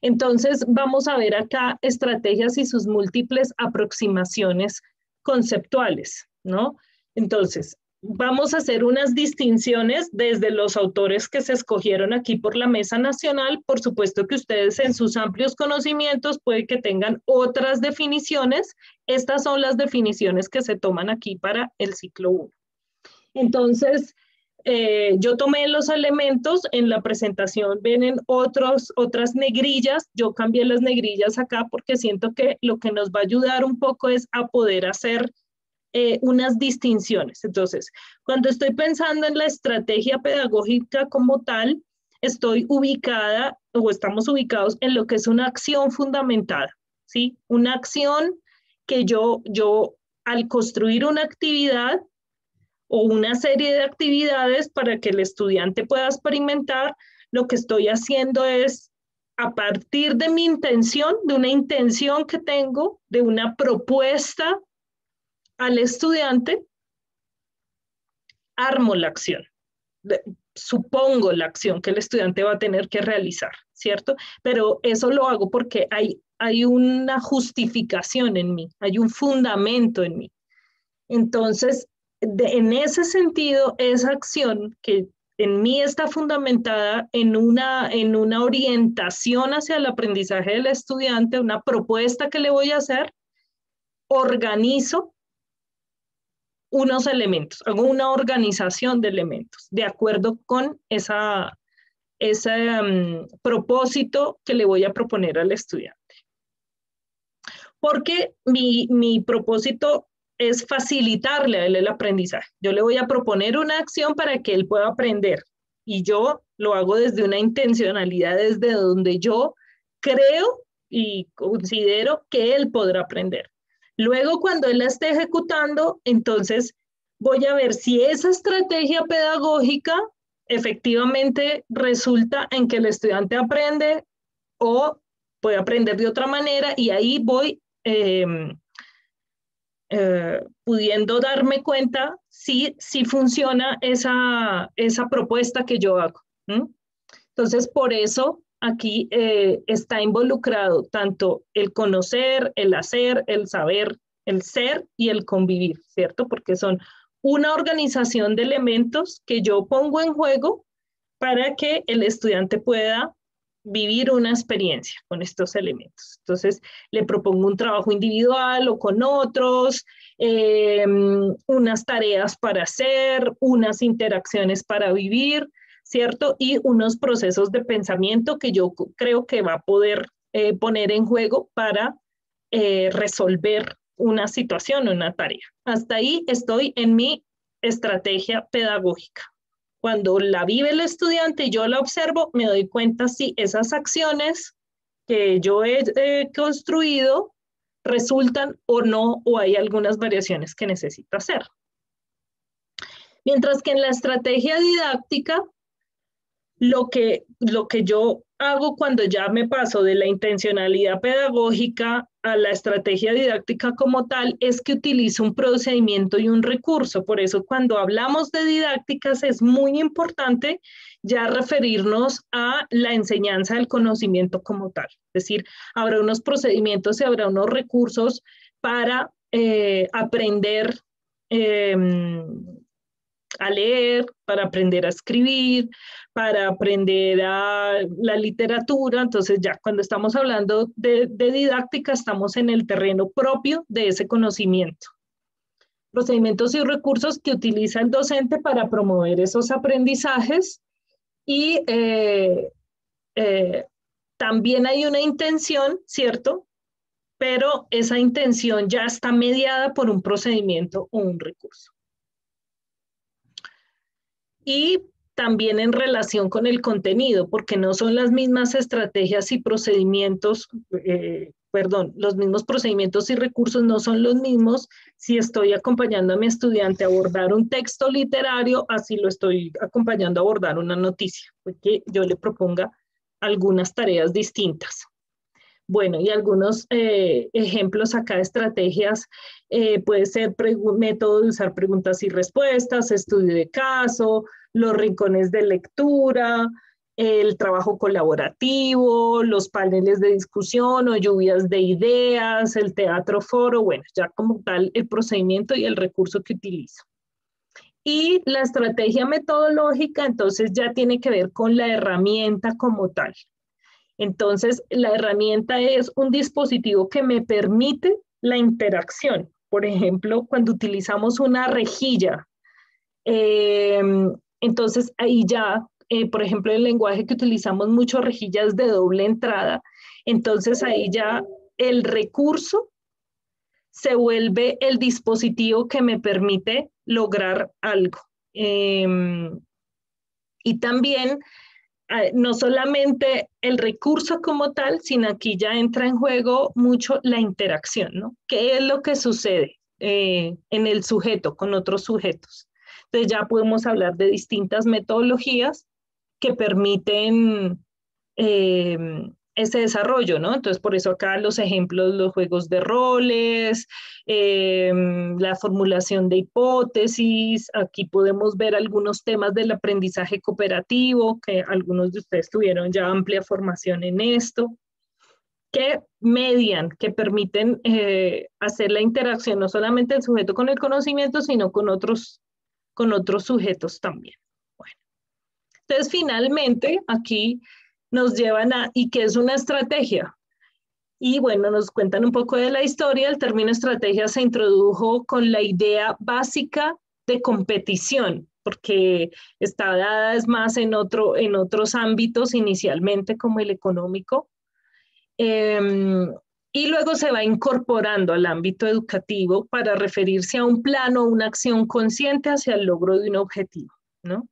S1: Entonces vamos a ver acá estrategias y sus múltiples aproximaciones conceptuales, ¿no? Entonces, vamos a hacer unas distinciones desde los autores que se escogieron aquí por la Mesa Nacional. Por supuesto que ustedes en sus amplios conocimientos puede que tengan otras definiciones. Estas son las definiciones que se toman aquí para el ciclo 1. Entonces, yo tomé los elementos, en la presentación vienen otras negrillas, yo cambié las negrillas acá porque siento que lo que nos va a ayudar un poco es a poder hacer unas distinciones. Entonces, cuando estoy pensando en la estrategia pedagógica como tal, estoy ubicada o estamos ubicados en lo que es una acción fundamentada, ¿sí? Una acción que yo al construir una actividad o una serie de actividades para que el estudiante pueda experimentar, lo que estoy haciendo es, a partir de mi intención, de una intención que tengo, de una propuesta al estudiante, armo la acción, supongo la acción que el estudiante va a tener que realizar, ¿cierto? Pero eso lo hago porque hay una justificación en mí, hay un fundamento en mí. Entonces, en ese sentido, esa acción que en mí está fundamentada en una orientación hacia el aprendizaje del estudiante, una propuesta que le voy a hacer, organizo unos elementos, hago una organización de elementos de acuerdo con ese propósito que le voy a proponer al estudiante. Porque mi propósito es facilitarle a él el aprendizaje. Yo le voy a proponer una acción para que él pueda aprender y yo lo hago desde una intencionalidad, desde donde yo creo y considero que él podrá aprender. Luego, cuando él la esté ejecutando, entonces voy a ver si esa estrategia pedagógica efectivamente resulta en que el estudiante aprende o puede aprender de otra manera y ahí voy pudiendo darme cuenta si funciona esa propuesta que yo hago. Entonces, por eso aquí está involucrado tanto el conocer, el hacer, el saber, el ser y el convivir, ¿cierto? Porque son una organización de elementos que yo pongo en juego para que el estudiante pueda vivir una experiencia con estos elementos. Entonces, le propongo un trabajo individual o con otros, unas tareas para hacer, unas interacciones para vivir, ¿cierto? Y unos procesos de pensamiento que yo creo que va a poder poner en juego para resolver una situación o una tarea. Hasta ahí estoy en mi estrategia pedagógica. Cuando la vive el estudiante y yo la observo, me doy cuenta si esas acciones que yo he construido resultan o no, o hay algunas variaciones que necesito hacer. Mientras que en la estrategia didáctica, lo que yo hago cuando ya me paso de la intencionalidad pedagógica a la estrategia didáctica como tal es que utilizo un procedimiento y un recurso. Por eso cuando hablamos de didácticas es muy importante ya referirnos a la enseñanza del conocimiento como tal. Es decir, habrá unos procedimientos y habrá unos recursos para aprender a leer, para aprender a escribir, para aprender a la literatura. Entonces ya cuando estamos hablando de didáctica estamos en el terreno propio de ese conocimiento. Procedimientos y recursos que utiliza el docente para promover esos aprendizajes y también hay una intención, ¿cierto? Pero esa intención ya está mediada por un procedimiento o un recurso. Y también en relación con el contenido, porque no son las mismas estrategias y procedimientos, los mismos procedimientos y recursos no son los mismos si estoy acompañando a mi estudiante a abordar un texto literario, así lo estoy acompañando a abordar una noticia, porque yo le proponga algunas tareas distintas. Bueno, y algunos ejemplos acá de estrategias, puede ser método de usar preguntas y respuestas, estudio de caso, los rincones de lectura, el trabajo colaborativo, los paneles de discusión o lluvias de ideas, el teatro foro, bueno, ya como tal el procedimiento y el recurso que utilizo. Y la estrategia metodológica, entonces ya tiene que ver con la herramienta como tal. Entonces, la herramienta es un dispositivo que me permite la interacción. Por ejemplo, cuando utilizamos una rejilla, entonces ahí ya, por ejemplo, el lenguaje que utilizamos mucho, rejillas de doble entrada, entonces ahí ya el recurso se vuelve el dispositivo que me permite lograr algo. Y también no solamente el recurso como tal, sino aquí ya entra en juego mucho la interacción, ¿no? ¿Qué es lo que sucede en el sujeto con otros sujetos? Entonces ya podemos hablar de distintas metodologías que permiten ese desarrollo, ¿no? Entonces por eso acá los ejemplos, los juegos de roles, la formulación de hipótesis, aquí podemos ver algunos temas del aprendizaje cooperativo, que algunos de ustedes tuvieron ya amplia formación en esto, que median, que permiten hacer la interacción no solamente el sujeto con el conocimiento, sino con otros sujetos también. Bueno, entonces finalmente aquí nos llevan a, ¿y qué es una estrategia? Y bueno, nos cuentan un poco de la historia. El término estrategia se introdujo con la idea básica de competición, porque está dada es más en otros ámbitos inicialmente como el económico. Y luego se va incorporando al ámbito educativo para referirse a un plano o una acción consciente hacia el logro de un objetivo, ¿no?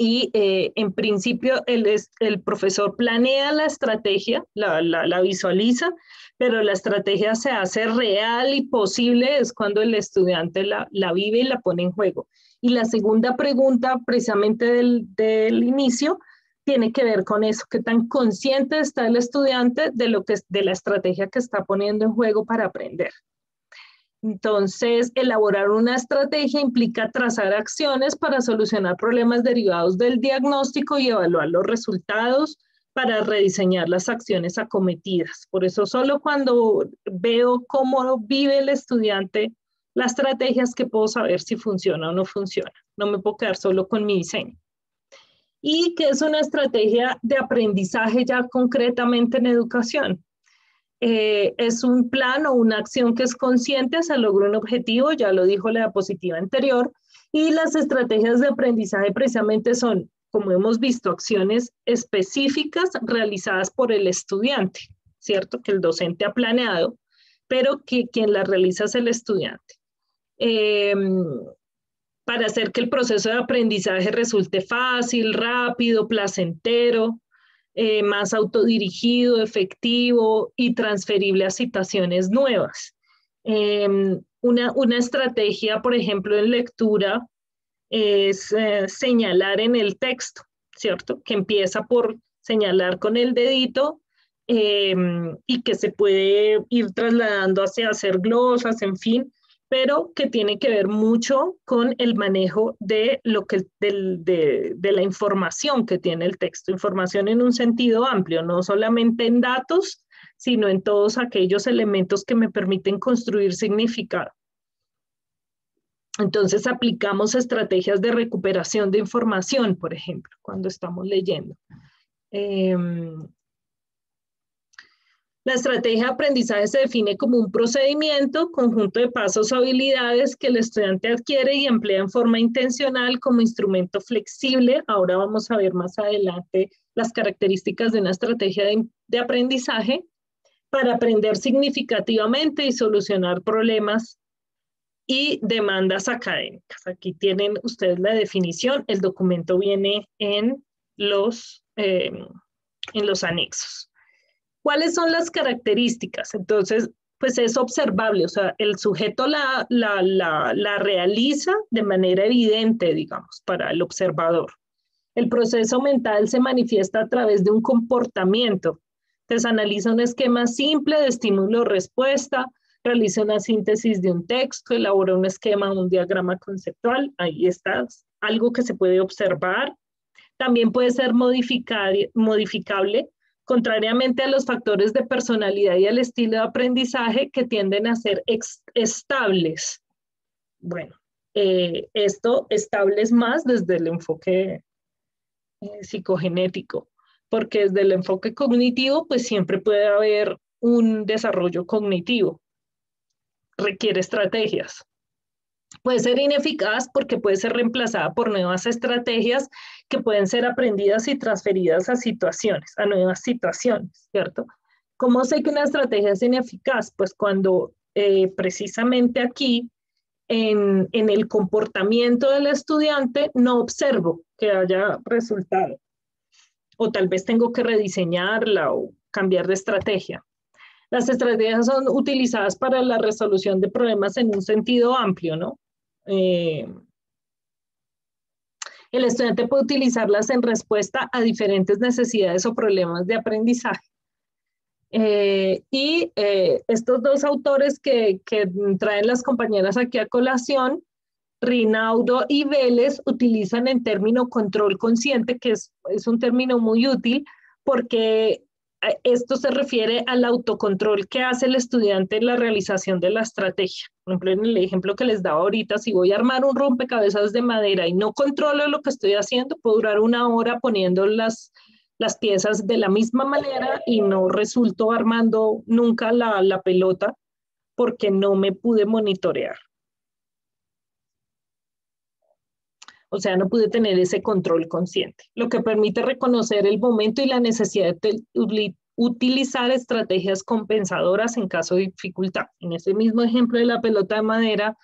S1: Y en principio el profesor planea la estrategia, la visualiza, pero la estrategia se hace real y posible es cuando el estudiante la vive y la pone en juego. Y la segunda pregunta, precisamente del inicio, tiene que ver con eso, qué tan consciente está el estudiante de la estrategia que está poniendo en juego para aprender. Entonces, elaborar una estrategia implica trazar acciones para solucionar problemas derivados del diagnóstico y evaluar los resultados para rediseñar las acciones acometidas. Por eso solo cuando veo cómo vive el estudiante la estrategia es que puedo saber si funciona o no funciona. No me puedo quedar solo con mi diseño. Y que es una estrategia de aprendizaje ya concretamente en educación. Es un plan o una acción que es consciente, se logra un objetivo, ya lo dijo la diapositiva anterior, y las estrategias de aprendizaje precisamente son, como hemos visto, acciones específicas realizadas por el estudiante, ¿cierto? Que el docente ha planeado, pero que quien las realiza es el estudiante. Para hacer que el proceso de aprendizaje resulte fácil, rápido, placentero, más autodirigido, efectivo y transferible a situaciones nuevas. Una estrategia, por ejemplo, en lectura es señalar en el texto, ¿cierto? Que empieza por señalar con el dedito y que se puede ir trasladando hacia hacer glosas, en fin, pero que tiene que ver mucho con el manejo de, de la información que tiene el texto, información en un sentido amplio, no solamente en datos, sino en todos aquellos elementos que me permiten construir significado. Entonces aplicamos estrategias de recuperación de información, por ejemplo, cuando estamos leyendo. La estrategia de aprendizaje se define como un procedimiento, conjunto de pasos o habilidades que el estudiante adquiere y emplea en forma intencional como instrumento flexible. Ahora vamos a ver más adelante las características de una estrategia de aprendizaje para aprender significativamente y solucionar problemas y demandas académicas. Aquí tienen ustedes la definición. El documento viene en los anexos. ¿Cuáles son las características? Entonces, pues es observable, o sea, el sujeto la realiza de manera evidente, digamos, para el observador. El proceso mental se manifiesta a través de un comportamiento. Entonces, analiza un esquema simple de estímulo-respuesta, realiza una síntesis de un texto, elabora un esquema, un diagrama conceptual, ahí está, algo que se puede observar. También puede ser modificable, contrariamente a los factores de personalidad y al estilo de aprendizaje que tienden a ser estables. Bueno, esto estables más desde el enfoque psicogenético, porque desde el enfoque cognitivo, pues siempre puede haber un desarrollo cognitivo. Requiere estrategias. Puede ser ineficaz porque puede ser reemplazada por nuevas estrategias que pueden ser aprendidas y transferidas a situaciones, a nuevas situaciones, ¿cierto? ¿Cómo sé que una estrategia es ineficaz? Pues cuando precisamente aquí, en el comportamiento del estudiante, no observo que haya resultado. O tal vez tengo que rediseñarla o cambiar de estrategia. Las estrategias son utilizadas para la resolución de problemas en un sentido amplio, ¿no? El estudiante puede utilizarlas en respuesta a diferentes necesidades o problemas de aprendizaje. Estos dos autores que traen las compañeras aquí a colación, Rinaudo y Vélez, utilizan el término control consciente, que es un término muy útil porque esto se refiere al autocontrol que hace el estudiante en la realización de la estrategia. Por ejemplo, en el ejemplo que les daba ahorita, si voy a armar un rompecabezas de madera y no controlo lo que estoy haciendo, puedo durar 1 hora poniendo las piezas de la misma manera y no resulto armando nunca la pelota porque no me pude monitorear. O sea, no pude tener ese control consciente, lo que permite reconocer el momento y la necesidad de utilizar estrategias compensadoras en caso de dificultad. En ese mismo ejemplo de la pelota de madera,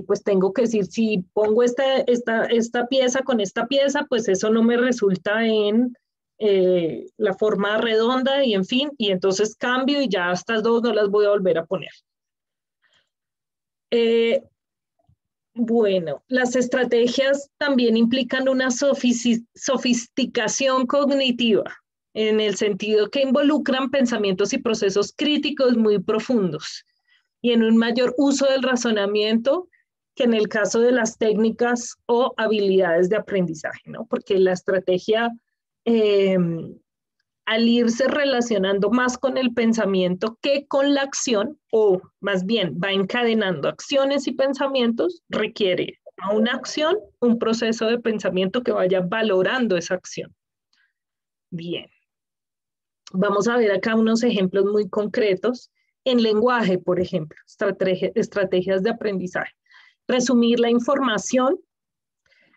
S1: pues tengo que decir, si pongo esta pieza con esta pieza, pues eso no me resulta en la forma redonda y en fin, y entonces cambio y ya estas dos no las voy a volver a poner. Bueno, las estrategias también implican una sofisticación cognitiva, en el sentido que involucran pensamientos y procesos críticos muy profundos y en un mayor uso del razonamiento que en el caso de las técnicas o habilidades de aprendizaje, ¿no? Porque la estrategia al irse relacionando más con el pensamiento que con la acción, o más bien va encadenando acciones y pensamientos, requiere a una acción un proceso de pensamiento que vaya valorando esa acción. Bien. Vamos a ver acá unos ejemplos muy concretos. En lenguaje, por ejemplo, estrategias de aprendizaje. Resumir la información,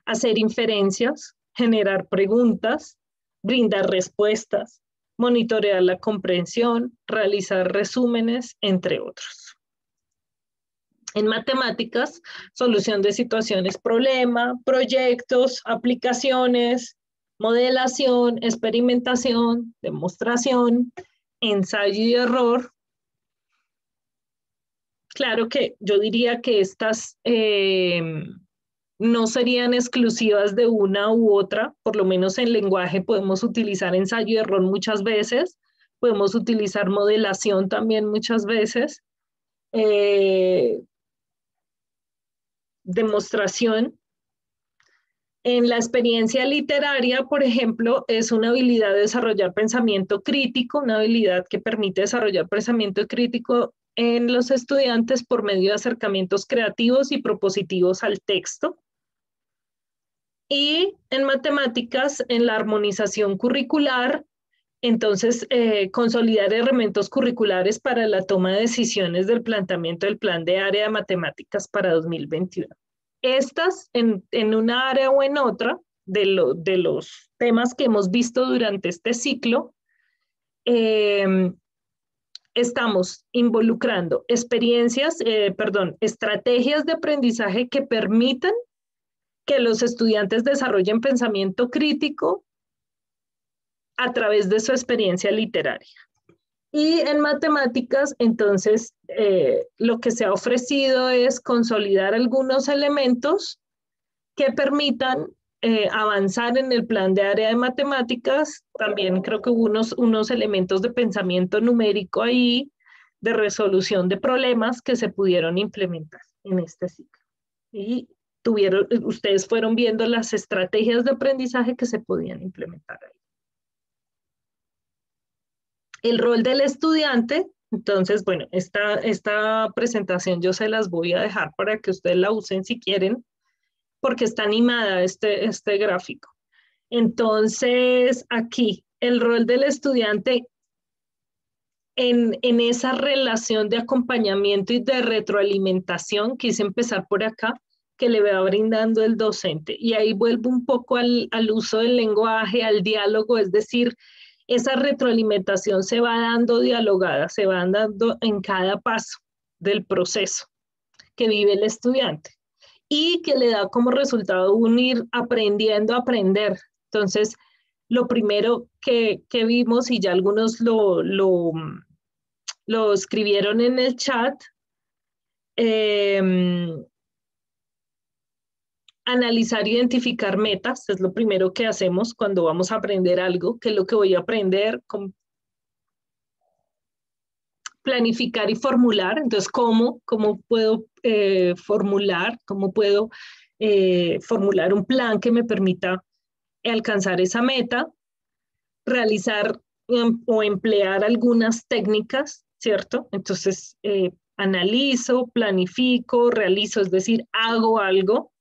S1: hacer inferencias, generar preguntas, brindar respuestas, monitorear la comprensión, realizar resúmenes, entre otros. En matemáticas, solución de situaciones problema, proyectos, aplicaciones, modelación, experimentación, demostración, ensayo y error. Claro que yo diría que estas no serían exclusivas de una u otra, por lo menos en lenguaje podemos utilizar ensayo y error muchas veces, podemos utilizar modelación también muchas veces, demostración. En la experiencia literaria, por ejemplo, es una habilidad de desarrollar pensamiento crítico, una habilidad que permite desarrollar pensamiento crítico en los estudiantes por medio de acercamientos creativos y propositivos al texto. Y en matemáticas, en la armonización curricular, entonces consolidar elementos curriculares para la toma de decisiones del planteamiento del plan de área de matemáticas para 2021. Estas, en una área o en otra, de los temas que hemos visto durante este ciclo, estamos involucrando estrategias de aprendizaje que permitan que los estudiantes desarrollen pensamiento crítico a través de su experiencia literaria. Y en matemáticas, entonces, lo que se ha ofrecido es consolidar algunos elementos que permitan avanzar en el plan de área de matemáticas. También creo que hubo unos elementos de pensamiento numérico ahí, de resolución de problemas que se pudieron implementar en este ciclo. Y ustedes fueron viendo las estrategias de aprendizaje que se podían implementar ahí. El rol del estudiante, entonces, bueno, esta presentación yo se las voy a dejar para que ustedes la usen si quieren, porque está animada este gráfico. Entonces, aquí, el rol del estudiante en esa relación de acompañamiento y de retroalimentación, quise empezar por acá, que le va brindando el docente. Y ahí vuelvo un poco al uso del lenguaje, al diálogo, es decir, esa retroalimentación se va dando dialogada, se va dando en cada paso del proceso que vive el estudiante y que le da como resultado un ir aprendiendo a aprender. Entonces, lo primero que vimos, y ya algunos lo escribieron en el chat, analizar e identificar metas es lo primero que hacemos cuando vamos a aprender algo, que es lo que voy a aprender, planificar y formular. Entonces, ¿cómo puedo formular? ¿Cómo puedo formular un plan que me permita alcanzar esa meta? Realizar o emplear algunas técnicas, ¿cierto? Entonces, analizo, planifico, realizo, es decir, hago algo.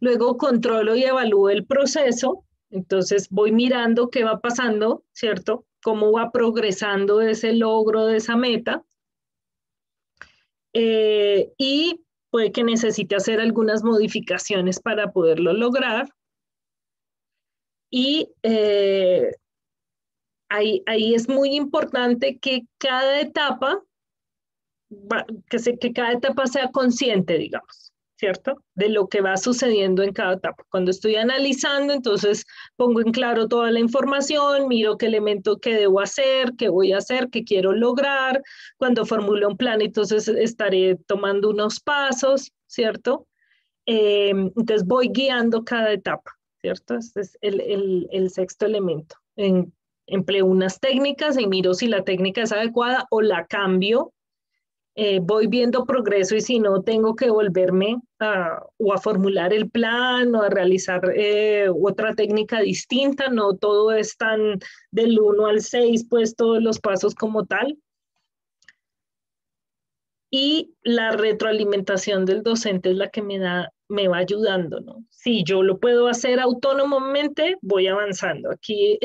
S1: Luego controlo y evalúo el proceso, entonces voy mirando qué va pasando, ¿cierto? Cómo va progresando ese logro de esa meta. Y puede que necesite hacer algunas modificaciones para poderlo lograr. Y ahí es muy importante que cada etapa, que cada etapa sea consciente, digamos, ¿cierto? De lo que va sucediendo en cada etapa. Cuando estoy analizando, entonces pongo en claro toda la información, miro qué elemento que debo hacer, qué voy a hacer, qué quiero lograr. Cuando formulo un plan, entonces estaré tomando unos pasos, ¿cierto? Entonces voy guiando cada etapa, ¿cierto? Este es el sexto elemento. Empleo unas técnicas y miro si la técnica es adecuada o la cambio voy viendo progreso y si no, tengo que volverme o a formular el plan o a realizar otra técnica distinta. No todo es tan del 1 al 6, pues todos los pasos como tal. Y la retroalimentación del docente es la que me va ayudando, ¿no? Si yo lo puedo hacer autónomamente, voy avanzando. Aquí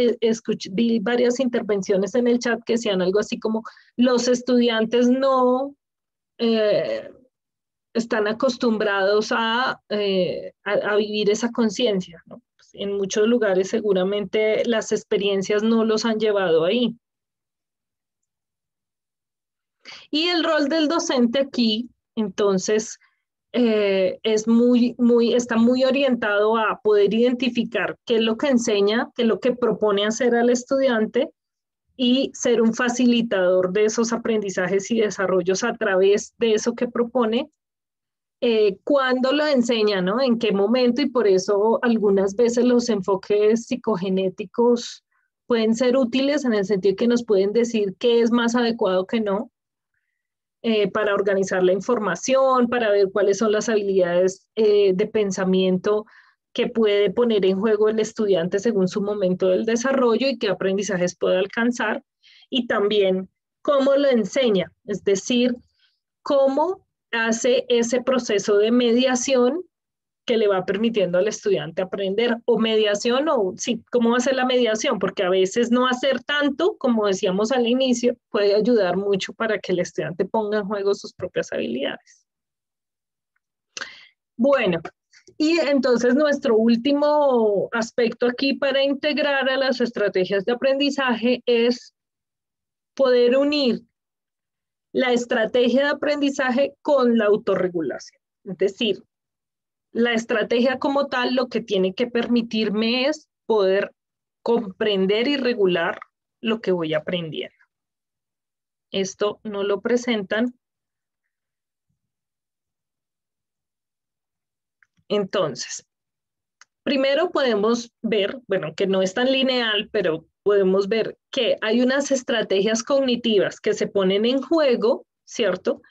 S1: vi varias intervenciones en el chat que decían algo así como, los estudiantes no están acostumbrados a vivir esa conciencia, ¿no? Pues en muchos lugares seguramente las experiencias no los han llevado ahí. Y el rol del docente aquí, entonces, está muy orientado a poder identificar qué es lo que enseña, qué es lo que propone hacer al estudiante y ser un facilitador de esos aprendizajes y desarrollos a través de eso que propone, cuándo lo enseña, ¿no? En qué momento, y por eso algunas veces los enfoques psicogenéticos pueden ser útiles en el sentido que nos pueden decir qué es más adecuado que no. Para organizar la información, para ver cuáles son las habilidades de pensamiento que puede poner en juego el estudiante según su momento del desarrollo y qué aprendizajes puede alcanzar, y también cómo lo enseña, es decir, cómo hace ese proceso de mediación que le va permitiendo al estudiante aprender, o mediación, o sí, cómo va a ser la mediación, porque a veces no hacer tanto, como decíamos al inicio, puede ayudar mucho para que el estudiante ponga en juego sus propias habilidades. Bueno, y entonces nuestro último aspecto aquí para integrar a las estrategias de aprendizaje es poder unir la estrategia de aprendizaje con la autorregulación, es decir, la estrategia como tal lo que tiene que permitirme es poder comprender y regular lo que voy aprendiendo. Esto no lo presentan. Entonces, primero podemos ver, bueno, que no es tan lineal, pero podemos ver que hay unas estrategias cognitivas que se ponen en juego, ¿cierto?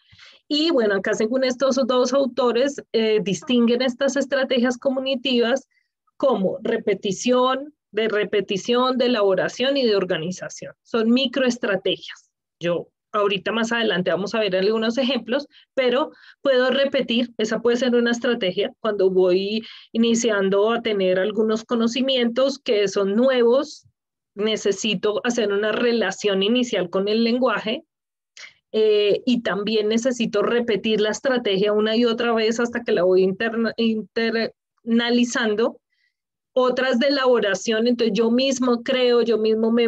S1: Y bueno, acá según estos dos autores distinguen estas estrategias cognitivas como repetición, de elaboración y de organización. Son microestrategias. Yo ahorita más adelante vamos a ver algunos ejemplos, pero puedo repetir, esa puede ser una estrategia cuando voy iniciando a tener algunos conocimientos que son nuevos, necesito hacer una relación inicial con el lenguaje. Y también necesito repetir la estrategia una y otra vez hasta que la voy internalizando. Otras de elaboración, entonces yo mismo creo, yo mismo me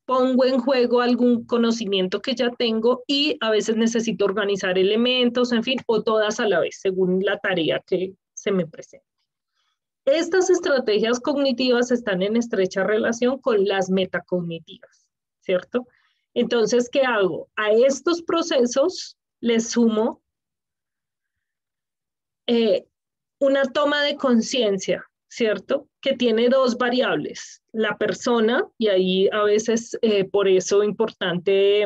S1: pongo en juego algún conocimiento que ya tengo, y a veces necesito organizar elementos, en fin, o todas a la vez, según la tarea que se me presente. Estas estrategias cognitivas están en estrecha relación con las metacognitivas, ¿cierto? Entonces, ¿qué hago? A estos procesos les sumo una toma de conciencia, ¿cierto? Que tiene dos variables, la persona, y ahí a veces por eso es importante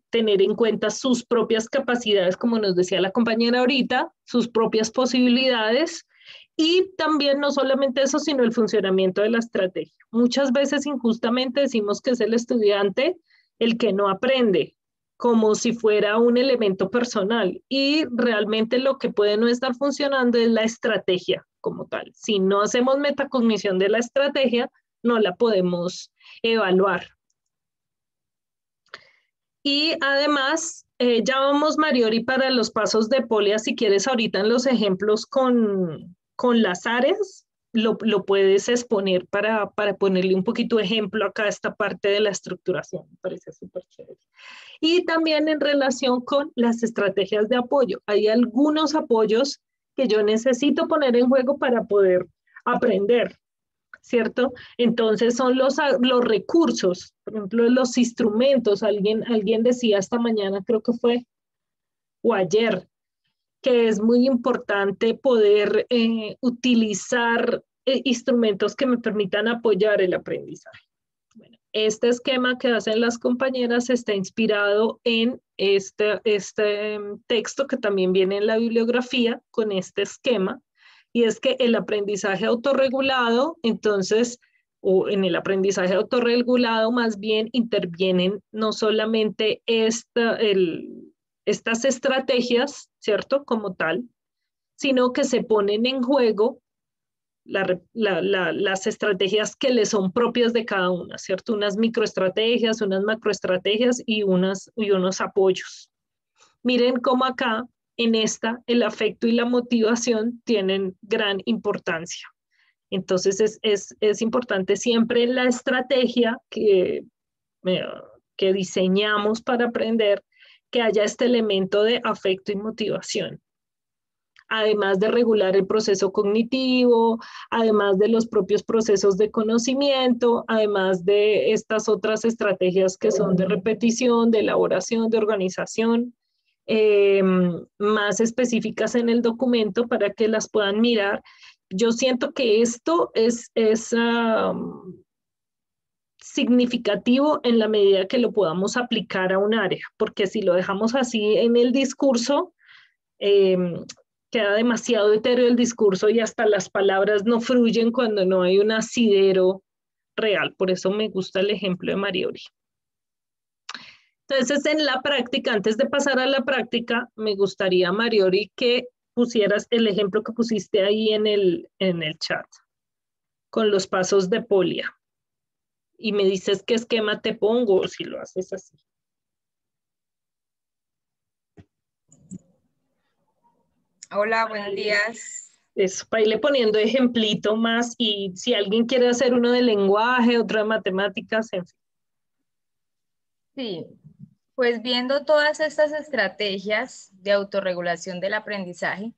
S1: tener en cuenta sus propias capacidades, como nos decía la compañera ahorita, sus propias posibilidades, y también no solamente eso, sino el funcionamiento de la estrategia. Muchas veces injustamente decimos que es el estudiante el que no aprende, como si fuera un elemento personal, y realmente lo que puede no estar funcionando es la estrategia como tal. Si no hacemos metacognición de la estrategia, no la podemos evaluar. Y además, ya vamos, Mariori, para los pasos de Polia, si quieres ahorita en los ejemplos con las áreas, lo puedes exponer para ponerle un poquito de ejemplo acá a esta parte de la estructuración. Me parece súper chévere. Y también en relación con las estrategias de apoyo. Hay algunos apoyos que yo necesito poner en juego para poder aprender, ¿cierto? Entonces son los recursos, por ejemplo, los instrumentos. Alguien decía esta mañana, creo que fue, o ayer, que es muy importante poder utilizar instrumentos que me permitan apoyar el aprendizaje. Bueno, Este esquema que hacen las compañeras está inspirado en este texto que también viene en la bibliografía con este esquema, y es que el aprendizaje autorregulado, entonces, o en el aprendizaje autorregulado más bien intervienen no solamente estas estrategias, ¿cierto? Como tal, sino que se ponen en juego las estrategias que le son propias de cada una, ¿cierto? Unas microestrategias, unas macroestrategias y unos apoyos. Miren cómo acá, en esta, el afecto y la motivación tienen gran importancia. Entonces es importante siempre la estrategia que diseñamos para aprender, que haya este elemento de afecto y motivación. Además de regular el proceso cognitivo, además de los propios procesos de conocimiento, además de estas otras estrategias que son de repetición, de elaboración, de organización, más específicas en el documento para que las puedan mirar. Yo siento que esto es significativo en la medida que lo podamos aplicar a un área, porque si lo dejamos así en el discurso, queda demasiado etéreo el discurso y hasta las palabras no fluyen cuando no hay un asidero real. Por eso me gusta el ejemplo de Mariori. Entonces, en la práctica, antes de pasar a la práctica, me gustaría, Mariori, que pusieras el ejemplo que pusiste ahí en el chat, con los pasos de Polia. Y me dices qué esquema te pongo si lo haces así.
S5: Hola, buenos días.
S1: Eso, para irle poniendo ejemplito más, y si alguien quiere hacer uno de lenguaje, otro de matemáticas, en fin.
S5: Sí, pues viendo todas estas estrategias de autorregulación del aprendizaje,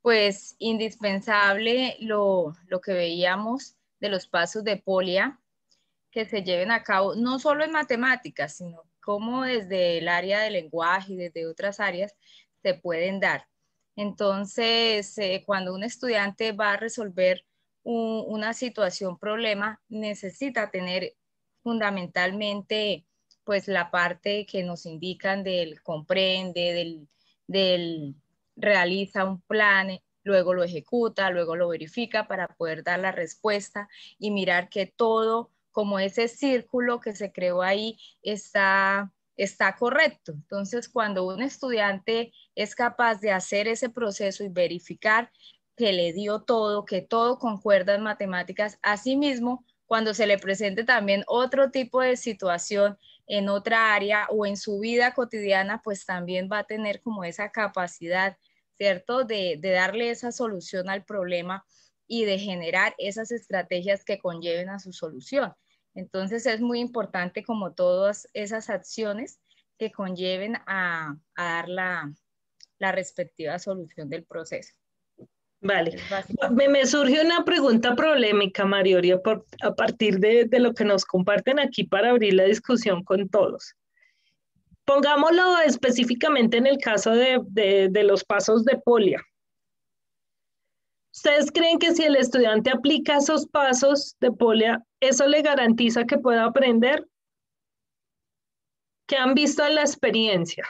S5: pues indispensable lo que veíamos de los pasos de Polia que se lleven a cabo, no solo en matemáticas, sino como desde el área de lenguaje y desde otras áreas se pueden dar. Entonces, cuando un estudiante va a resolver una situación, problema, necesita tener fundamentalmente pues la parte que nos indican del comprende, del realiza un plan, luego lo ejecuta, luego lo verifica para poder dar la respuesta y mirar que todo, como ese círculo que se creó ahí, está correcto. Entonces, cuando un estudiante es capaz de hacer ese proceso y verificar que le dio todo, que todo concuerda en matemáticas, asimismo, cuando se le presente también otro tipo de situación en otra área o en su vida cotidiana, pues también va a tener como esa capacidad, ¿cierto? De darle esa solución al problema y de generar esas estrategias que conlleven a su solución. Entonces es muy importante como todas esas acciones que conlleven a dar la respectiva solución del proceso.
S1: Vale, me surge una pregunta polémica, Mariori, a partir de lo que nos comparten aquí para abrir la discusión con todos. Pongámoslo específicamente en el caso de los pasos de Polia. ¿Ustedes creen que si el estudiante aplica esos pasos de Polia, eso le garantiza que pueda aprender? ¿Qué han visto en la experiencia?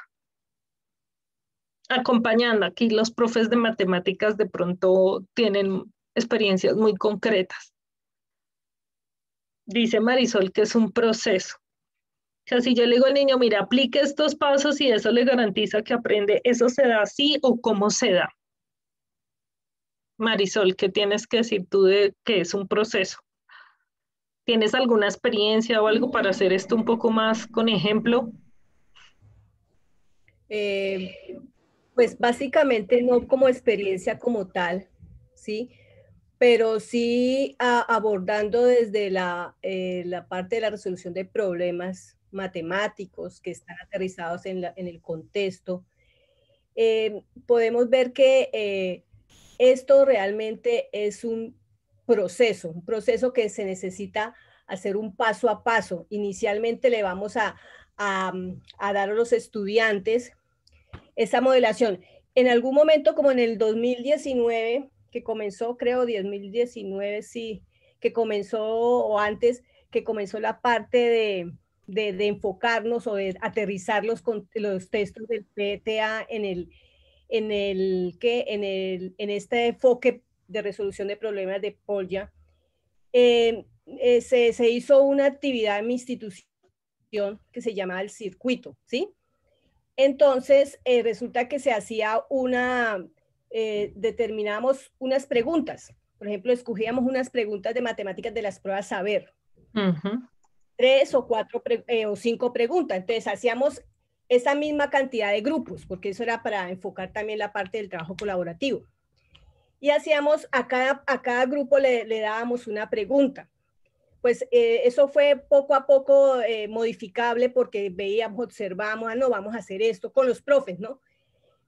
S1: Acompañando aquí los profes de matemáticas de pronto tienen experiencias muy concretas. Dice Marisol que es un proceso. O sea, si yo le digo al niño, mira, aplique estos pasos y eso le garantiza que aprende, ¿eso se da así o cómo se da? Marisol, ¿qué tienes que decir tú de que es un proceso? ¿Tienes alguna experiencia o algo para hacer esto un poco más con ejemplo?
S6: Pues básicamente no como experiencia como tal, ¿sí? Pero sí abordando desde la parte de la resolución de problemas matemáticos que están aterrizados en el contexto, podemos ver que esto realmente es un proceso que se necesita hacer un paso a paso. Inicialmente le vamos a dar a los estudiantes esa modelación. En algún momento, como en el 2019, que comenzó, creo, 2019, sí, que comenzó o antes, que comenzó la parte de enfocarnos o de aterrizar los textos del PTA en este enfoque de resolución de problemas de Polya. Se hizo una actividad en mi institución que se llamaba el circuito, ¿sí? Entonces, resulta que se hacía determinamos unas preguntas. Por ejemplo, escogíamos unas preguntas de matemáticas de las pruebas saber. 3 o 4 o 5 preguntas. Entonces, hacíamos esa misma cantidad de grupos, porque eso era para enfocar también la parte del trabajo colaborativo. Y hacíamos, a cada grupo le dábamos una pregunta. Pues eso fue poco a poco modificable porque veíamos, observamos, no, vamos a hacer esto con los profes, ¿no?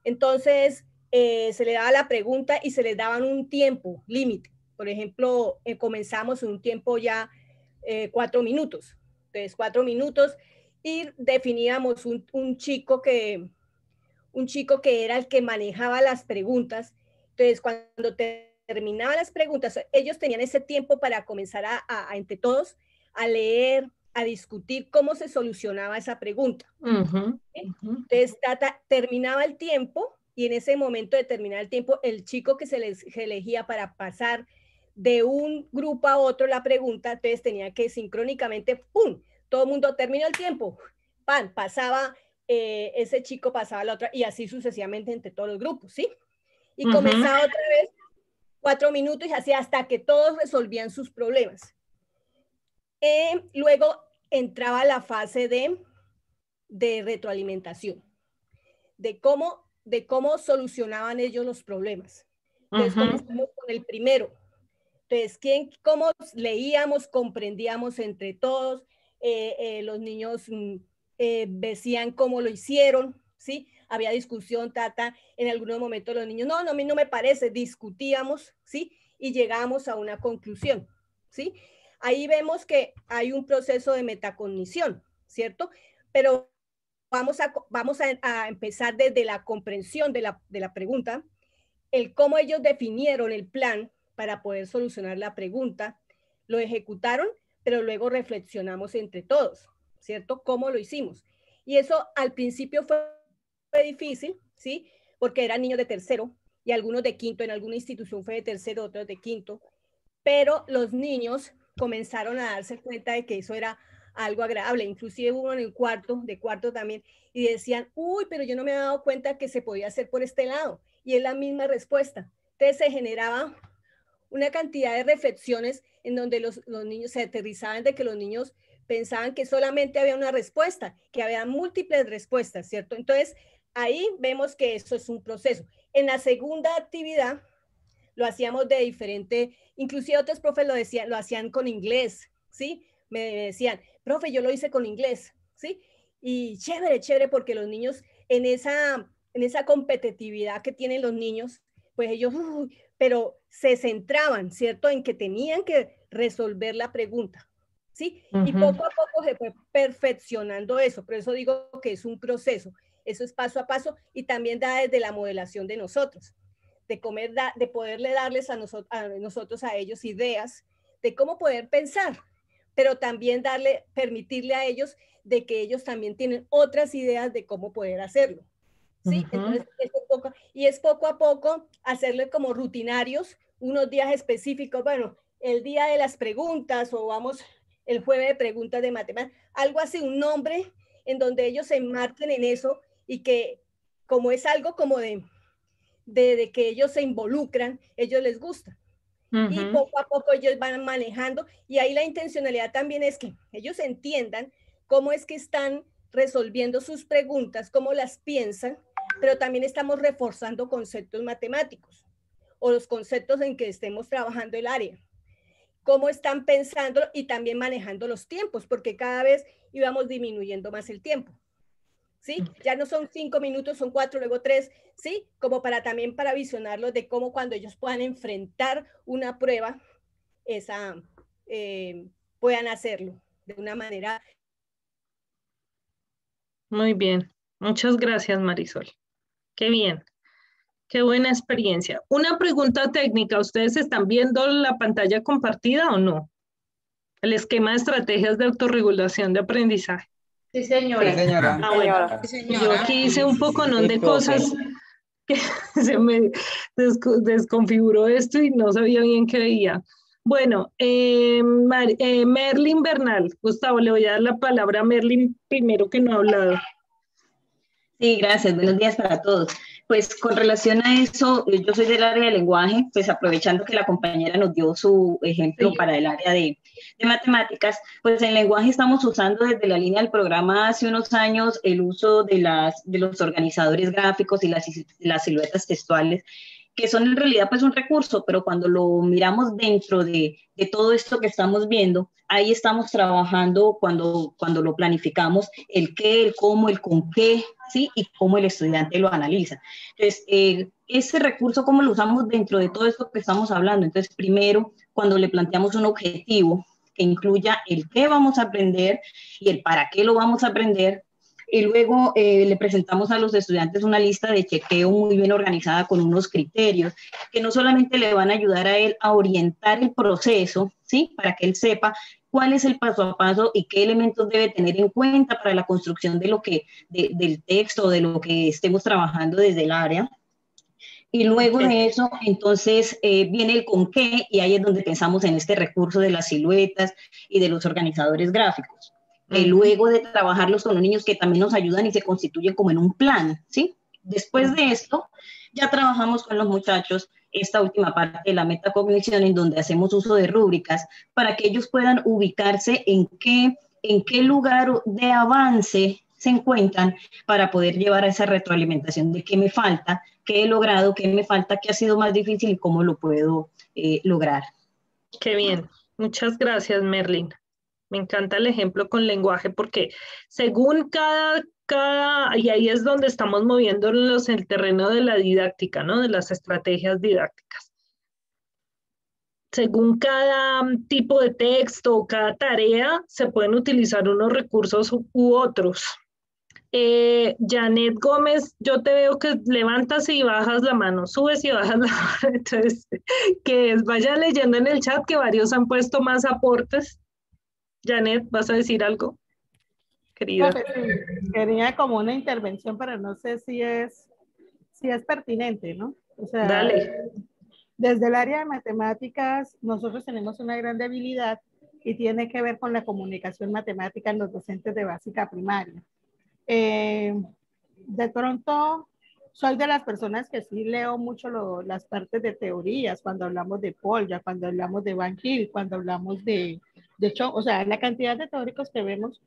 S6: Entonces, se le daba la pregunta y se les daban un tiempo límite. Por ejemplo, comenzamos un tiempo ya 4 minutos. Entonces, 4 minutos y definíamos un chico que era el que manejaba las preguntas. Entonces, cuando terminaban las preguntas, ellos tenían ese tiempo para comenzar entre todos a leer, a discutir cómo se solucionaba esa pregunta. Entonces, terminaba el tiempo y en ese momento de terminar el tiempo, el chico que se elegía para pasar de un grupo a otro la pregunta, entonces tenía que sincrónicamente, ¡pum!, todo el mundo terminó el tiempo, ¡pam!, pasaba, ese chico pasaba a la otra y así sucesivamente entre todos los grupos, ¿sí? Y comenzaba otra vez 4 minutos y así hasta que todos resolvían sus problemas. Luego entraba la fase de retroalimentación, de cómo solucionaban ellos los problemas. Entonces comenzamos con el primero. Entonces, cómo leíamos, comprendíamos entre todos, los niños decían cómo lo hicieron, ¿sí? Había discusión, en algunos momentos los niños, no, a mí no me parece, discutíamos, ¿sí? Y llegábamos a una conclusión, ¿sí? Ahí vemos que hay un proceso de metacognición, ¿cierto? Pero vamos a empezar desde la comprensión de la pregunta, el cómo ellos definieron el plan para poder solucionar la pregunta, lo ejecutaron, pero luego reflexionamos entre todos, ¿cierto? ¿Cómo lo hicimos? Y eso al principio fue difícil, ¿sí? Porque eran niños de tercero y algunos de quinto, en alguna institución fue de tercero, otros de quinto, pero los niños comenzaron a darse cuenta de que eso era algo agradable, inclusive uno en el de cuarto también, y decían, uy, pero yo no me había dado cuenta que se podía hacer por este lado, y es la misma respuesta. Entonces se generaba una cantidad de reflexiones en donde los niños se aterrizaban de que los niños pensaban que solamente había una respuesta, que había múltiples respuestas, ¿cierto? Entonces, ahí vemos que eso es un proceso. En la segunda actividad, lo hacíamos de diferente, inclusive otros profes lo hacían con inglés, ¿sí? Me decían, profe, yo lo hice con inglés, ¿sí? Y chévere, porque los niños en esa competitividad que tienen los niños, pues ellos, pero se centraban, ¿cierto?, en que tenían que resolver la pregunta, ¿sí? Y poco a poco se fue perfeccionando eso, por eso digo que es un proceso, eso es paso a paso y también da desde la modelación de nosotros, de poderle darles a nosotros a ellos ideas de cómo poder pensar, pero también permitirle a ellos de que ellos también tienen otras ideas de cómo poder hacerlo. ¿Sí? Entonces, es poco a poco hacerle como rutinarios, unos días específicos, bueno, el día de las preguntas o vamos el jueves de preguntas de matemáticas, algo así, un nombre en donde ellos se enmarquen en eso y que como es algo como de que ellos se involucran, ellos les gusta. Y poco a poco ellos van manejando y ahí la intencionalidad también es que ellos entiendan cómo es que están resolviendo sus preguntas, cómo las piensan, pero también estamos reforzando conceptos matemáticos o los conceptos en que estemos trabajando el área. Cómo están pensando y también manejando los tiempos, porque cada vez íbamos disminuyendo más el tiempo. ¿Sí? Ya no son 5 minutos, son 4, luego 3, ¿sí? Como también para visionarlo de cómo cuando ellos puedan enfrentar una prueba, puedan hacerlo de una manera.
S1: Muy bien, muchas gracias, Marisol. Qué bien, qué buena experiencia. Una pregunta técnica, ¿ustedes están viendo la pantalla compartida o no? El esquema de estrategias de autorregulación de aprendizaje.
S7: Sí, señora.
S3: Sí, señora.
S1: Ah, bueno.
S7: Sí, señora.
S1: Yo aquí hice un poconón
S3: Sí,
S1: de
S3: profe.
S1: cosas que se me desconfiguró esto y no sabía bien qué veía. Bueno, Merlin Bernal. Gustavo, le voy a dar la palabra a Merlin primero, que no ha hablado.
S8: Sí, gracias. Buenos días para todos. Pues con relación a eso, yo soy del área de lenguaje, pues aprovechando que la compañera nos dio su ejemplo para el área de matemáticas, pues en lenguaje estamos usando desde la línea del programa hace unos años el uso de los organizadores gráficos y las siluetas textuales, que son en realidad pues un recurso, pero cuando lo miramos dentro de todo esto que estamos viendo, ahí estamos trabajando cuando lo planificamos, el qué, el cómo, el con qué, ¿sí? Y cómo el estudiante lo analiza. Entonces, ese recurso, ¿cómo lo usamos dentro de todo esto que estamos hablando? Entonces, primero, cuando le planteamos un objetivo que incluya el qué vamos a aprender y el para qué lo vamos a aprender, y luego le presentamos a los estudiantes una lista de chequeo muy bien organizada con unos criterios que no solamente le van a ayudar a él a orientar el proceso, ¿sí? Para que él sepa cuál es el paso a paso y qué elementos debe tener en cuenta para la construcción del texto, de lo que estemos trabajando desde el área. Y luego de eso, entonces, viene el con qué, y ahí es donde pensamos en este recurso de las siluetas y de los organizadores gráficos. Luego de trabajarlos con los niños que también nos ayudan y se constituyen como en un plan, ¿sí? Después de esto, ya trabajamos con los muchachos esta última parte de la metacognición, en donde hacemos uso de rúbricas para que ellos puedan ubicarse en qué lugar de avance se encuentran para poder llevar a esa retroalimentación de qué me falta, qué he logrado, qué me falta, qué ha sido más difícil y cómo lo puedo lograr.
S1: Qué bien. Muchas gracias, Merlin. Me encanta el ejemplo con lenguaje porque según y ahí es donde estamos moviéndonos en el terreno de la didáctica, ¿no? De las estrategias didácticas. Según cada tipo de texto o cada tarea, se pueden utilizar unos recursos u otros. Janet Gómez, yo te veo que levantas y bajas la mano, subes y bajas la mano. Entonces, vaya leyendo en el chat que varios han puesto más aportes. Janet, ¿vas a decir algo, querida?
S9: Quería como una intervención, pero no sé si es pertinente, ¿no? O sea,
S1: dale.
S9: Desde el área de matemáticas, nosotros tenemos una gran debilidad y tiene que ver con la comunicación matemática en los docentes de básica primaria. De pronto, soy de las personas que sí leo mucho las partes de teorías, cuando hablamos de Polya, cuando hablamos de Van Hill, cuando hablamos de Chomsky, o sea, la cantidad de teóricos que vemos,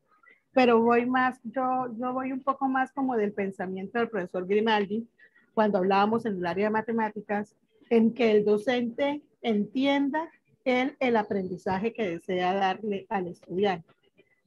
S9: pero yo voy un poco más como del pensamiento del profesor Grimaldi, cuando hablábamos en el área de matemáticas, en que el docente entienda el aprendizaje que desea darle al estudiante.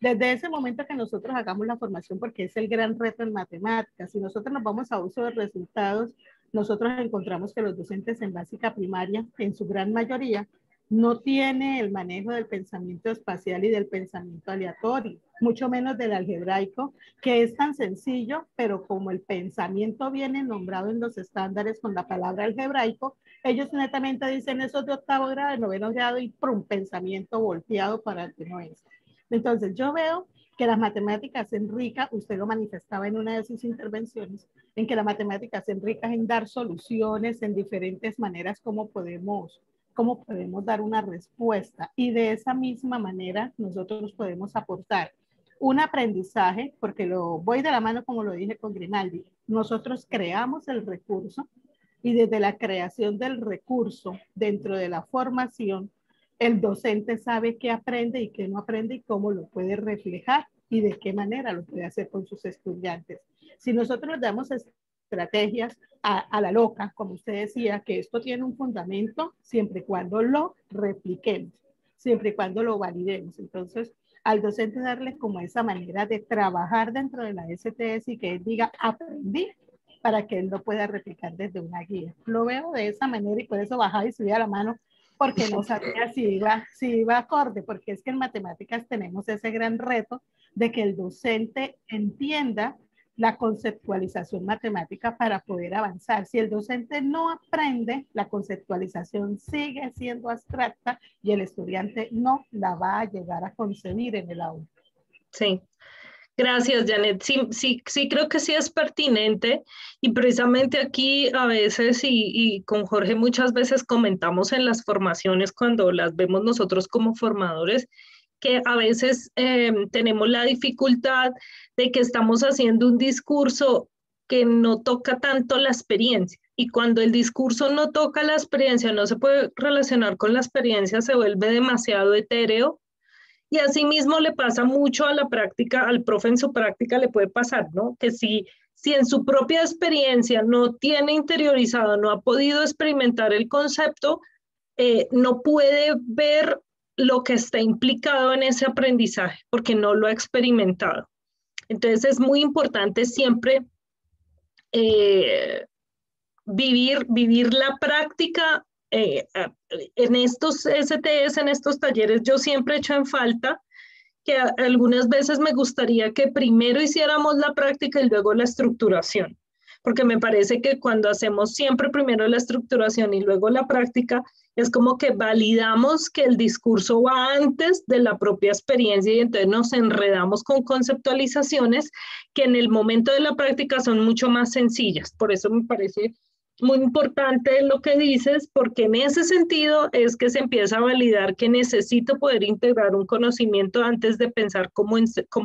S9: Desde ese momento que nosotros hagamos la formación, porque es el gran reto en matemáticas, si nosotros nos vamos a uso de resultados, nosotros encontramos que los docentes en básica primaria, en su gran mayoría, no tienen el manejo del pensamiento espacial y del pensamiento aleatorio, mucho menos del algebraico, que es tan sencillo, pero como el pensamiento viene nombrado en los estándares con la palabra algebraico, ellos netamente dicen eso de octavo grado, de noveno grado y ¡prum! Pensamiento volteado para el que no es. Entonces yo veo que las matemáticas se enriquecen, usted lo manifestaba en una de sus intervenciones, en que la matemática se enriquece en dar soluciones en diferentes maneras como podemos dar una respuesta, y de esa misma manera nosotros podemos aportar un aprendizaje, porque lo voy de la mano como lo dije con Grimaldi, nosotros creamos el recurso y desde la creación del recurso dentro de la formación, el docente sabe qué aprende y qué no aprende y cómo lo puede reflejar y de qué manera lo puede hacer con sus estudiantes. Si nosotros les damos estrategias a la loca, como usted decía, que esto tiene un fundamento siempre y cuando lo repliquemos, siempre y cuando lo validemos. Entonces, al docente darle como esa manera de trabajar dentro de la STS y que él diga, aprendí, para que él lo pueda replicar desde una guía. Lo veo de esa manera y por eso bajaba y subía la mano, porque no sabía si iba acorde, porque es que en matemáticas tenemos ese gran reto de que el docente entienda la conceptualización matemática para poder avanzar. Si el docente no aprende, la conceptualización sigue siendo abstracta y el estudiante no la va a llegar a concebir en el aula.
S1: Sí. Gracias, Janet. Sí, creo que sí es pertinente y precisamente aquí a veces y con Jorge muchas veces comentamos en las formaciones cuando las vemos nosotros como formadores que a veces tenemos la dificultad de que estamos haciendo un discurso que no toca tanto la experiencia y cuando el discurso no toca la experiencia, no se puede relacionar con la experiencia, se vuelve demasiado etéreo. Y asimismo le pasa mucho a la práctica, al profe en su práctica le puede pasar, ¿no? Que si en su propia experiencia no tiene interiorizado, no ha podido experimentar el concepto, no puede ver lo que está implicado en ese aprendizaje, porque no lo ha experimentado. Entonces es muy importante siempre vivir la práctica. En estos STS, en estos talleres, yo siempre he hecho en falta que algunas veces me gustaría que primero hiciéramos la práctica y luego la estructuración, porque me parece que cuando hacemos siempre primero la estructuración y luego la práctica, es como que validamos que el discurso va antes de la propia experiencia y entonces nos enredamos con conceptualizaciones que en el momento de la práctica son mucho más sencillas. Por eso me parece muy importante lo que dices, porque en ese sentido es que se empieza a validar que necesito poder integrar un conocimiento antes de pensar cómo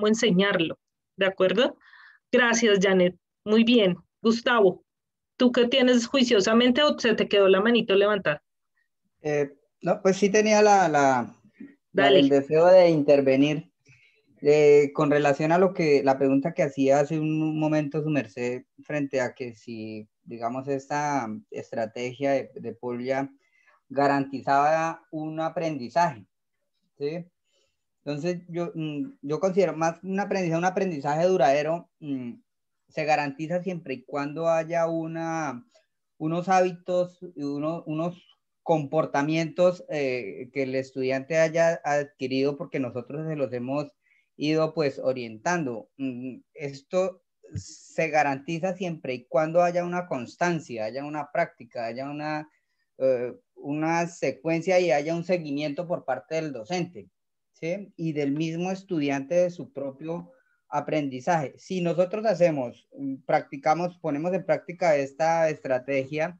S1: enseñarlo. ¿De acuerdo? Gracias, Janet. Muy bien. Gustavo, ¿tú qué tienes juiciosamente o se te quedó la manito levantada?
S3: No, pues sí tenía el deseo de intervenir con relación a la pregunta que hacía hace un momento su merced frente a que si, digamos, esta estrategia de Polya garantizaba un aprendizaje, ¿sí? Entonces yo considero más un aprendizaje duradero se garantiza siempre y cuando haya unos hábitos y unos comportamientos que el estudiante haya adquirido porque nosotros se los hemos ido pues orientando. Esto se garantiza siempre y cuando haya una constancia, haya una práctica, haya una secuencia y haya un seguimiento por parte del docente, ¿sí? Y del mismo estudiante de su propio aprendizaje. Si nosotros ponemos en práctica esta estrategia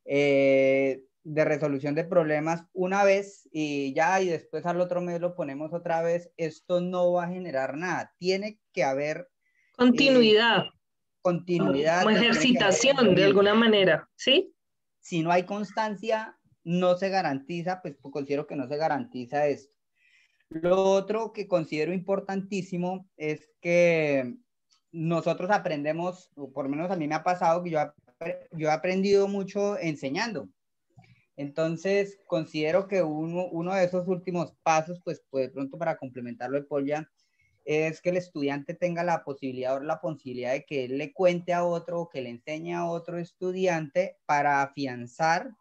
S3: de resolución de problemas una vez y después al otro mes lo ponemos otra vez, esto no va a generar nada. Tiene que haber
S1: continuidad.
S3: Continuidad.
S1: Como ejercitación de alguna manera, ¿sí?
S3: Si no hay constancia, no se garantiza, pues considero que no se garantiza esto. Lo otro que considero importantísimo es que nosotros aprendemos, o por lo menos a mí me ha pasado que yo he aprendido mucho enseñando. Entonces, considero que uno de esos últimos pasos, pues de pronto para complementarlo de Polya, es que el estudiante tenga la posibilidad de que él le cuente a otro o que le enseñe a otro estudiante para afianzar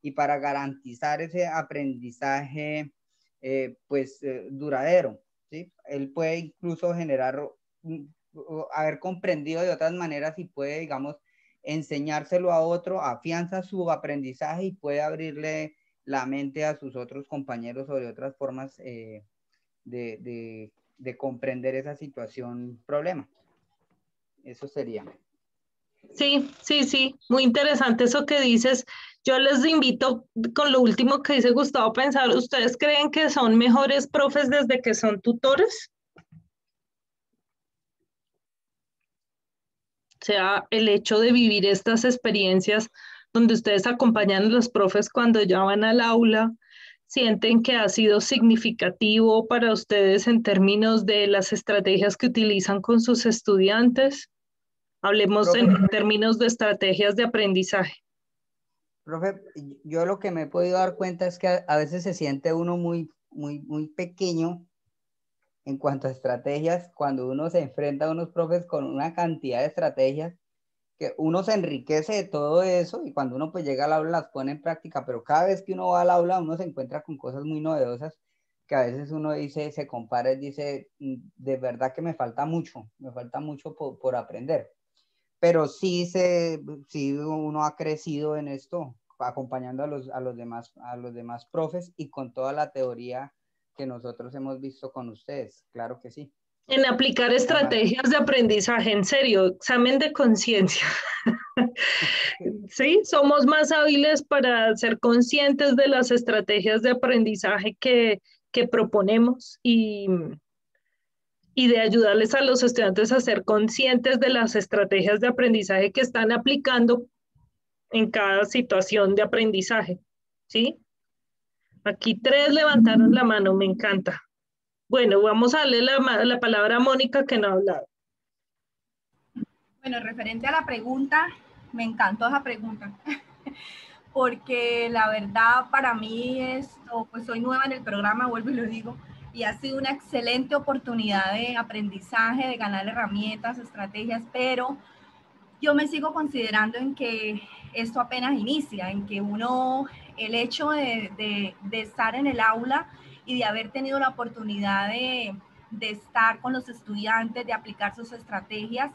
S3: y para garantizar ese aprendizaje duradero, ¿sí? Él puede incluso haber comprendido de otras maneras y puede, digamos, enseñárselo a otro, afianza su aprendizaje y puede abrirle la mente a sus otros compañeros sobre otras formas de comprender esa situación, problema. Eso sería.
S1: Sí, muy interesante eso que dices. Yo les invito con lo último que dice Gustavo a pensar, ¿ustedes creen que son mejores profes desde que son tutores? O sea, el hecho de vivir estas experiencias donde ustedes acompañan a los profes cuando ya van al aula, ¿sienten que ha sido significativo para ustedes en términos de las estrategias que utilizan con sus estudiantes? Hablemos en términos de estrategias de aprendizaje.
S3: Profe, yo lo que me he podido dar cuenta es que a veces se siente uno muy pequeño en cuanto a estrategias, cuando uno se enfrenta a unos profes con una cantidad de estrategias, que uno se enriquece de todo eso y cuando uno pues llega al aula las pone en práctica, pero cada vez que uno va al aula uno se encuentra con cosas muy novedosas que a veces uno dice, se compara y dice, de verdad que me falta mucho por aprender. Pero sí uno ha crecido en esto, acompañando a los demás profes y con toda la teoría que nosotros hemos visto con ustedes, claro que sí.
S1: En aplicar estrategias de aprendizaje, en serio, examen de conciencia. Sí, somos más hábiles para ser conscientes de las estrategias de aprendizaje que proponemos y de ayudarles a los estudiantes a ser conscientes de las estrategias de aprendizaje que están aplicando en cada situación de aprendizaje. ¿Sí? Aquí 3 levantaron la mano, me encanta. Bueno, vamos a darle la palabra a Mónica, que no ha hablado.
S4: Bueno, referente a la pregunta, me encantó esa pregunta, porque la verdad para mí esto, pues soy nueva en el programa, vuelvo y lo digo, y ha sido una excelente oportunidad de aprendizaje, de ganar herramientas, estrategias, pero yo me sigo considerando en que esto apenas inicia, en que el hecho de estar en el aula y de haber tenido la oportunidad de estar con los estudiantes, de aplicar sus estrategias,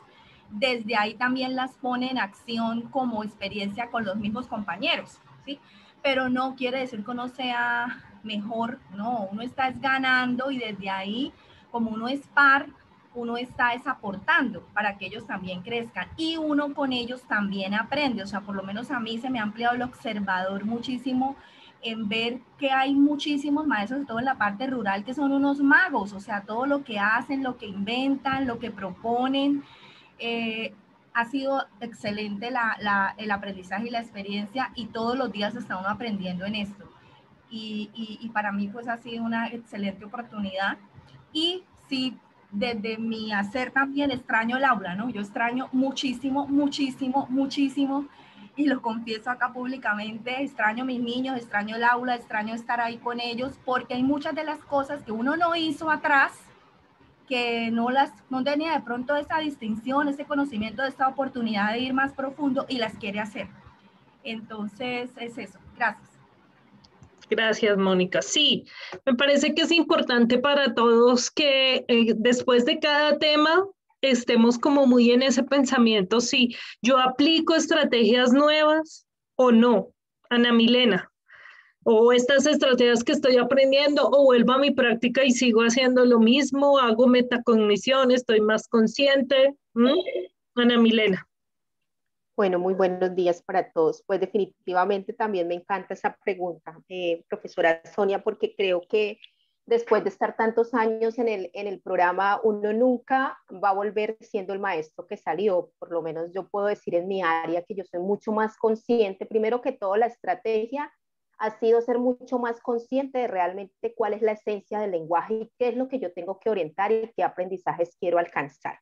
S4: desde ahí también las pone en acción como experiencia con los mismos compañeros, ¿sí? Pero no quiere decir que uno sea mejor, no, uno está ganando y desde ahí, como uno es par, uno está aportando para que ellos también crezcan y uno con ellos también aprende, o sea, por lo menos a mí se me ha ampliado el observador muchísimo en ver que hay muchísimos maestros, sobre todo en la parte rural, que son unos magos, o sea, todo lo que hacen, lo que inventan, lo que proponen, ha sido excelente el aprendizaje y la experiencia y todos los días está uno aprendiendo en esto. Y para mí pues ha sido una excelente oportunidad y sí, desde mi hacer también extraño el aula, ¿no? Yo extraño muchísimo, muchísimo, muchísimo y lo confieso acá públicamente, extraño a mis niños, extraño el aula, extraño estar ahí con ellos porque hay muchas de las cosas que uno no hizo atrás que no tenía de pronto esa distinción, ese conocimiento, de esta oportunidad de ir más profundo y las quiere hacer. Entonces, es eso. Gracias.
S1: Gracias, Mónica. Sí, me parece que es importante para todos que después de cada tema estemos como muy en ese pensamiento, si yo aplico estrategias nuevas o no. Ana Milena, o estas estrategias que estoy aprendiendo, o vuelvo a mi práctica y sigo haciendo lo mismo, hago metacognición, estoy más consciente. Ana Milena.
S7: Bueno, muy buenos días para todos. Pues definitivamente también me encanta esa pregunta, profesora Sonia, porque creo que después de estar tantos años en el programa, uno nunca va a volver siendo el maestro que salió. Por lo menos yo puedo decir en mi área que yo soy mucho más consciente. Primero que todo, la estrategia ha sido ser mucho más consciente de realmente cuál es la esencia del lenguaje y qué es lo que yo tengo que orientar y qué aprendizajes quiero alcanzar.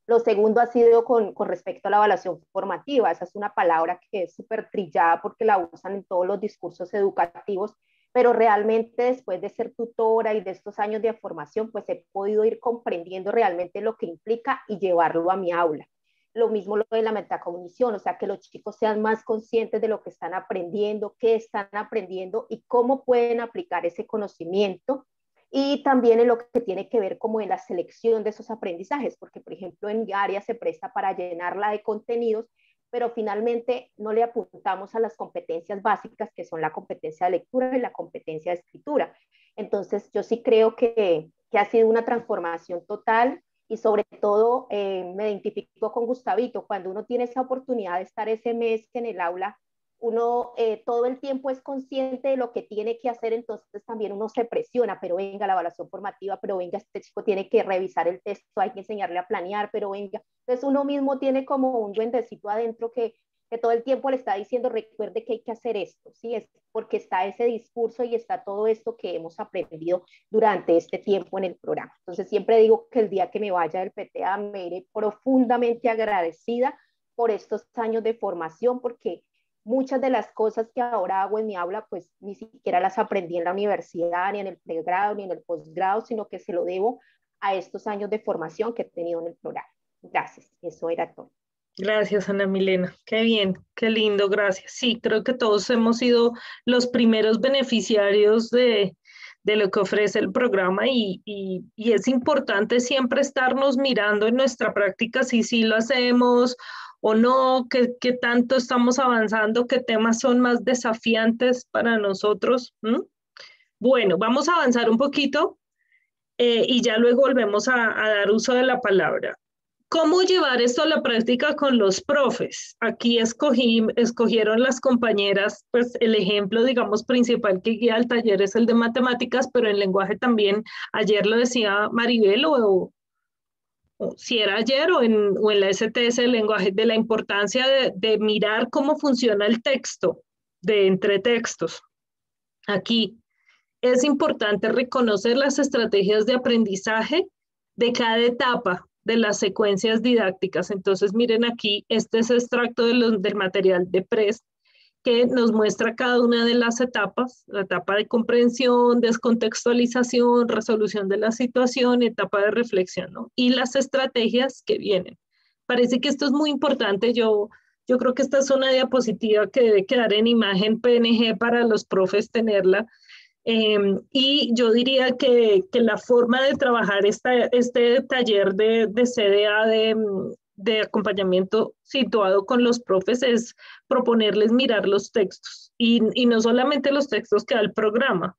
S7: Lo segundo ha sido con respecto a la evaluación formativa. Esa es una palabra que es súper trillada porque la usan en todos los discursos educativos, pero realmente después de ser tutora y de estos años de formación, pues he podido ir comprendiendo realmente lo que implica y llevarlo a mi aula. Lo mismo lo de la metacognición, o sea, que los chicos sean más conscientes de lo que están aprendiendo, qué están aprendiendo y cómo pueden aplicar ese conocimiento. Y también en lo que tiene que ver como en la selección de esos aprendizajes, porque por ejemplo en mi área se presta para llenarla de contenidos, pero finalmente no le apuntamos a las competencias básicas que son la competencia de lectura y la competencia de escritura. Entonces yo sí creo que ha sido una transformación total y sobre todo me identifico con Gustavito, cuando uno tiene esa oportunidad de estar ese mes en el aula, uno todo el tiempo es consciente de lo que tiene que hacer, entonces también uno se presiona, pero venga la evaluación formativa, pero venga, este chico tiene que revisar el texto, hay que enseñarle a planear, pero venga, entonces uno mismo tiene como un duendecito adentro que todo el tiempo le está diciendo, recuerde que hay que hacer esto, ¿sí? Es porque está ese discurso y está todo esto que hemos aprendido durante este tiempo en el programa. Entonces siempre digo que el día que me vaya del PTA me iré profundamente agradecida por estos años de formación, porque muchas de las cosas que ahora hago en mi aula, pues ni siquiera las aprendí en la universidad, ni en el pregrado, ni en el posgrado, sino que se lo debo a estos años de formación que he tenido en el programa. Gracias, eso era todo.
S1: Gracias, Ana Milena. Qué bien, qué lindo, gracias. Sí, creo que todos hemos sido los primeros beneficiarios de lo que ofrece el programa y es importante siempre estarnos mirando en nuestra práctica si sí lo hacemos o no, qué tanto estamos avanzando, qué temas son más desafiantes para nosotros. Bueno, vamos a avanzar un poquito y ya luego volvemos a dar uso de la palabra. ¿Cómo llevar esto a la práctica con los profes? Aquí escogieron las compañeras, pues el ejemplo, digamos, principal que guía el taller es el de matemáticas, pero en lenguaje también, ayer lo decía Maribel, o si era ayer o en la STS de lenguaje, de la importancia de mirar cómo funciona el texto, de entre textos. Aquí es importante reconocer las estrategias de aprendizaje de cada etapa de las secuencias didácticas. Entonces, miren aquí, este es extracto del material de PRES que nos muestra cada una de las etapas, la etapa de comprensión, descontextualización, resolución de la situación, etapa de reflexión, ¿no? Y las estrategias que vienen. Parece que esto es muy importante. Yo creo que esta es una diapositiva que debe quedar en imagen PNG para los profes tenerla. Y yo diría que la forma de trabajar este taller de CDA de acompañamiento situado con los profes es proponerles mirar los textos y no solamente los textos que da el programa.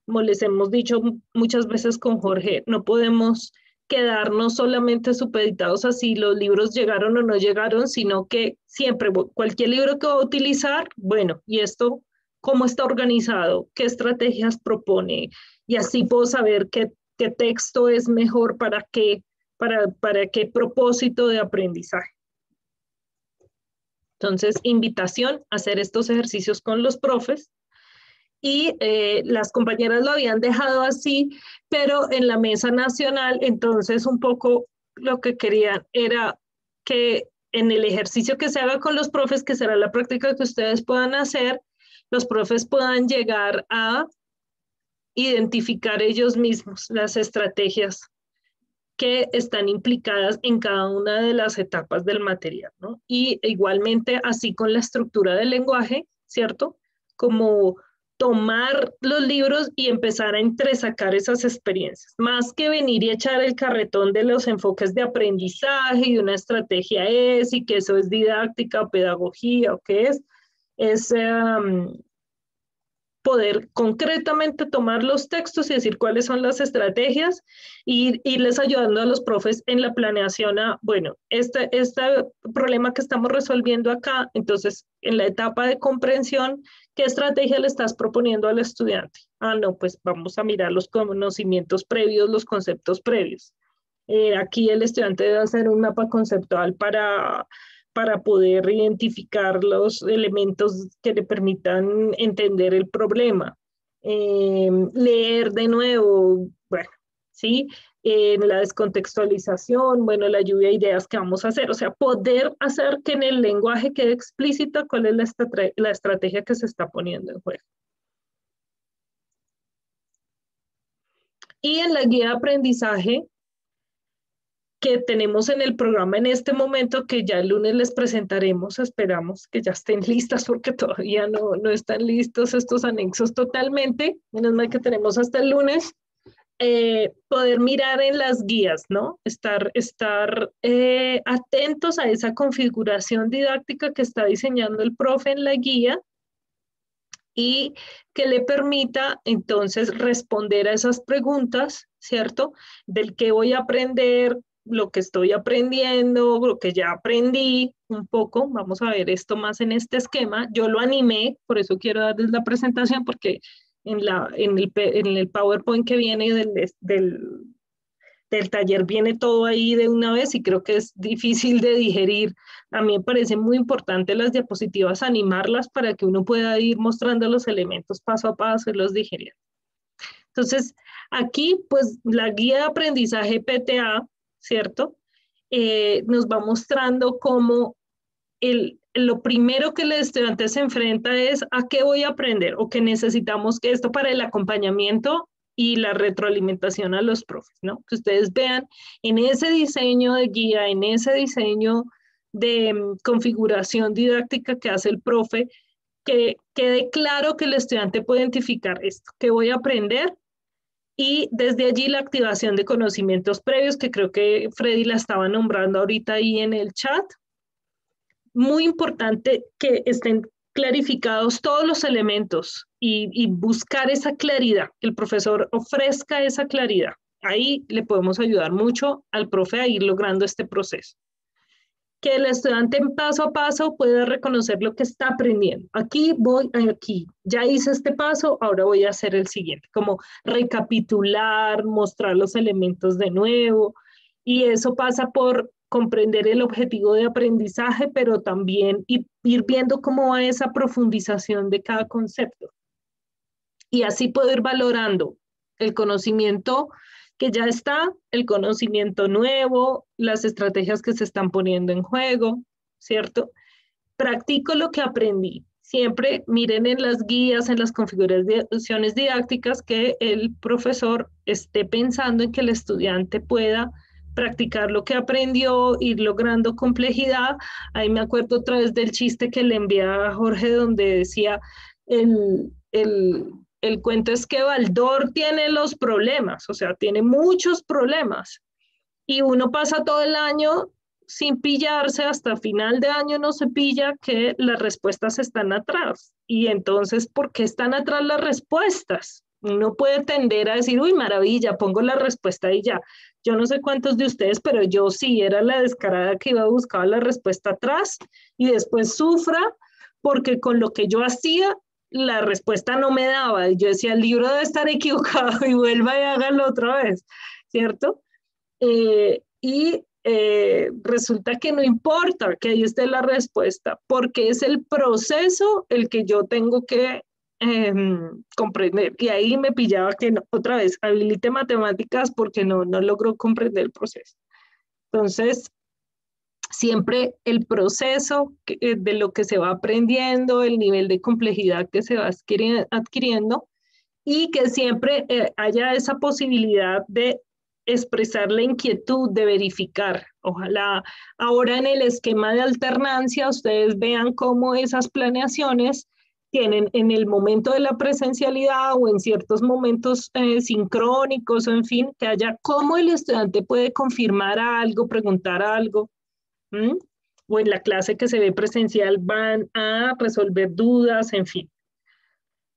S1: Como les hemos dicho muchas veces con Jorge, no podemos quedarnos solamente supeditados a si los libros llegaron o no llegaron, sino que siempre cualquier libro que va a utilizar, bueno, y esto cómo está organizado, qué estrategias propone, y así puedo saber qué texto es mejor para qué propósito de aprendizaje. Entonces, invitación a hacer estos ejercicios con los profes, y las compañeras lo habían dejado así, pero en la mesa nacional, entonces un poco lo que querían era que en el ejercicio que se haga con los profes, que será la práctica que ustedes puedan hacer, los profes puedan llegar a identificar ellos mismos las estrategias que están implicadas en cada una de las etapas del material, ¿no? Y igualmente así con la estructura del lenguaje, ¿cierto? Como tomar los libros y empezar a entresacar esas experiencias, más que venir y echar el carretón de los enfoques de aprendizaje y una estrategia y que eso es didáctica o pedagogía o qué es poder concretamente tomar los textos y decir cuáles son las estrategias y irles ayudando a los profes en la planeación a, bueno, este problema que estamos resolviendo acá, entonces en la etapa de comprensión, ¿qué estrategia le estás proponiendo al estudiante? Ah, no, pues vamos a mirar los conocimientos previos, los conceptos previos. Aquí el estudiante debe hacer un mapa conceptual para poder identificar los elementos que le permitan entender el problema. Leer de nuevo, bueno, ¿sí? La descontextualización, bueno, la lluvia de ideas que vamos a hacer, o sea, poder hacer que en el lenguaje quede explícito cuál es la estrategia que se está poniendo en juego. Y en la guía de aprendizaje que tenemos en el programa en este momento, que ya el lunes les presentaremos, esperamos que ya estén listas porque todavía no están listos estos anexos totalmente, menos mal que tenemos hasta el lunes, poder mirar en las guías, ¿no? Estar atentos a esa configuración didáctica que está diseñando el profe en la guía y que le permita entonces responder a esas preguntas, ¿cierto? Del qué voy a aprender, lo que estoy aprendiendo, lo que ya aprendí un poco. Vamos a ver esto más en este esquema. Yo lo animé, por eso quiero darles la presentación, porque en el PowerPoint que viene del taller viene todo ahí de una vez y creo que es difícil de digerir. A mí me parece muy importante las diapositivas, animarlas para que uno pueda ir mostrando los elementos paso a paso y los digerir. Entonces, aquí pues la guía de aprendizaje PTA, ¿cierto? Nos va mostrando cómo lo primero que el estudiante se enfrenta es a qué voy a aprender o que necesitamos que esto para el acompañamiento y la retroalimentación a los profes, ¿no? Que ustedes vean en ese diseño de guía, en ese diseño de configuración didáctica que hace el profe, que quede claro que el estudiante puede identificar esto, qué voy a aprender, qué estrategias voy a utilizar, qué estrategias voy a Y desde allí la activación de conocimientos previos, que creo que Freddy la estaba nombrando ahorita ahí en el chat. Muy importante que estén clarificados todos los elementos y buscar esa claridad, que el profesor ofrezca esa claridad. Ahí le podemos ayudar mucho al profe a ir logrando este proceso. Que el estudiante en paso a paso pueda reconocer lo que está aprendiendo. Aquí voy, aquí, ya hice este paso, ahora voy a hacer el siguiente. Como recapitular, mostrar los elementos de nuevo. Y eso pasa por comprender el objetivo de aprendizaje, pero también ir viendo cómo va esa profundización de cada concepto. Y así puedo ir valorando el conocimiento que ya está, el conocimiento nuevo, las estrategias que se están poniendo en juego, ¿cierto? Practico lo que aprendí. Siempre miren en las guías, en las configuraciones didácticas, que el profesor esté pensando en que el estudiante pueda practicar lo que aprendió, ir logrando complejidad. Ahí me acuerdo otra vez del chiste que le envié a Jorge, donde decía el cuento es que Baldor tiene los problemas, o sea, tiene muchos problemas. Y uno pasa todo el año sin pillarse, hasta final de año no se pilla que las respuestas están atrás. Y entonces, ¿por qué están atrás las respuestas? Uno puede tender a decir, uy, maravilla, pongo la respuesta y ya. Yo no sé cuántos de ustedes, pero yo sí era la descarada que iba a buscar la respuesta atrás y después sufra porque con lo que yo hacía, la respuesta no me daba. Yo decía, el libro debe estar equivocado y vuelva y hágalo otra vez, ¿cierto? Resulta que no importa que ahí esté la respuesta, porque es el proceso el que yo tengo que comprender. Y ahí me pillaba que no, otra vez, habilite matemáticas porque no logro comprender el proceso. Entonces, siempre el proceso de lo que se va aprendiendo, el nivel de complejidad que se va adquiriendo y que siempre haya esa posibilidad de expresar la inquietud, de verificar. Ojalá ahora en el esquema de alternancia ustedes vean cómo esas planeaciones tienen en el momento de la presencialidad o en ciertos momentos sincrónicos, o en fin, que haya cómo el estudiante puede confirmar algo, preguntar algo. O en la clase que se ve presencial van a resolver dudas, en fin.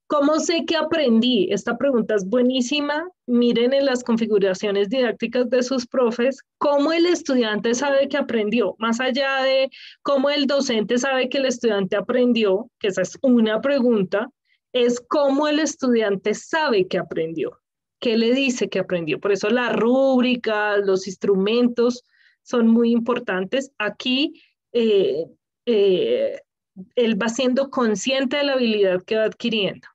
S1: ¿Cómo sé que aprendí? Esta pregunta es buenísima. Miren en las configuraciones didácticas de sus profes cómo el estudiante sabe que aprendió, más allá de cómo el docente sabe que el estudiante aprendió, que esa es una pregunta, es cómo el estudiante sabe que aprendió, qué le dice que aprendió. Por eso las rúbricas, los instrumentos son muy importantes. Aquí él va siendo consciente de la habilidad que va adquiriendo.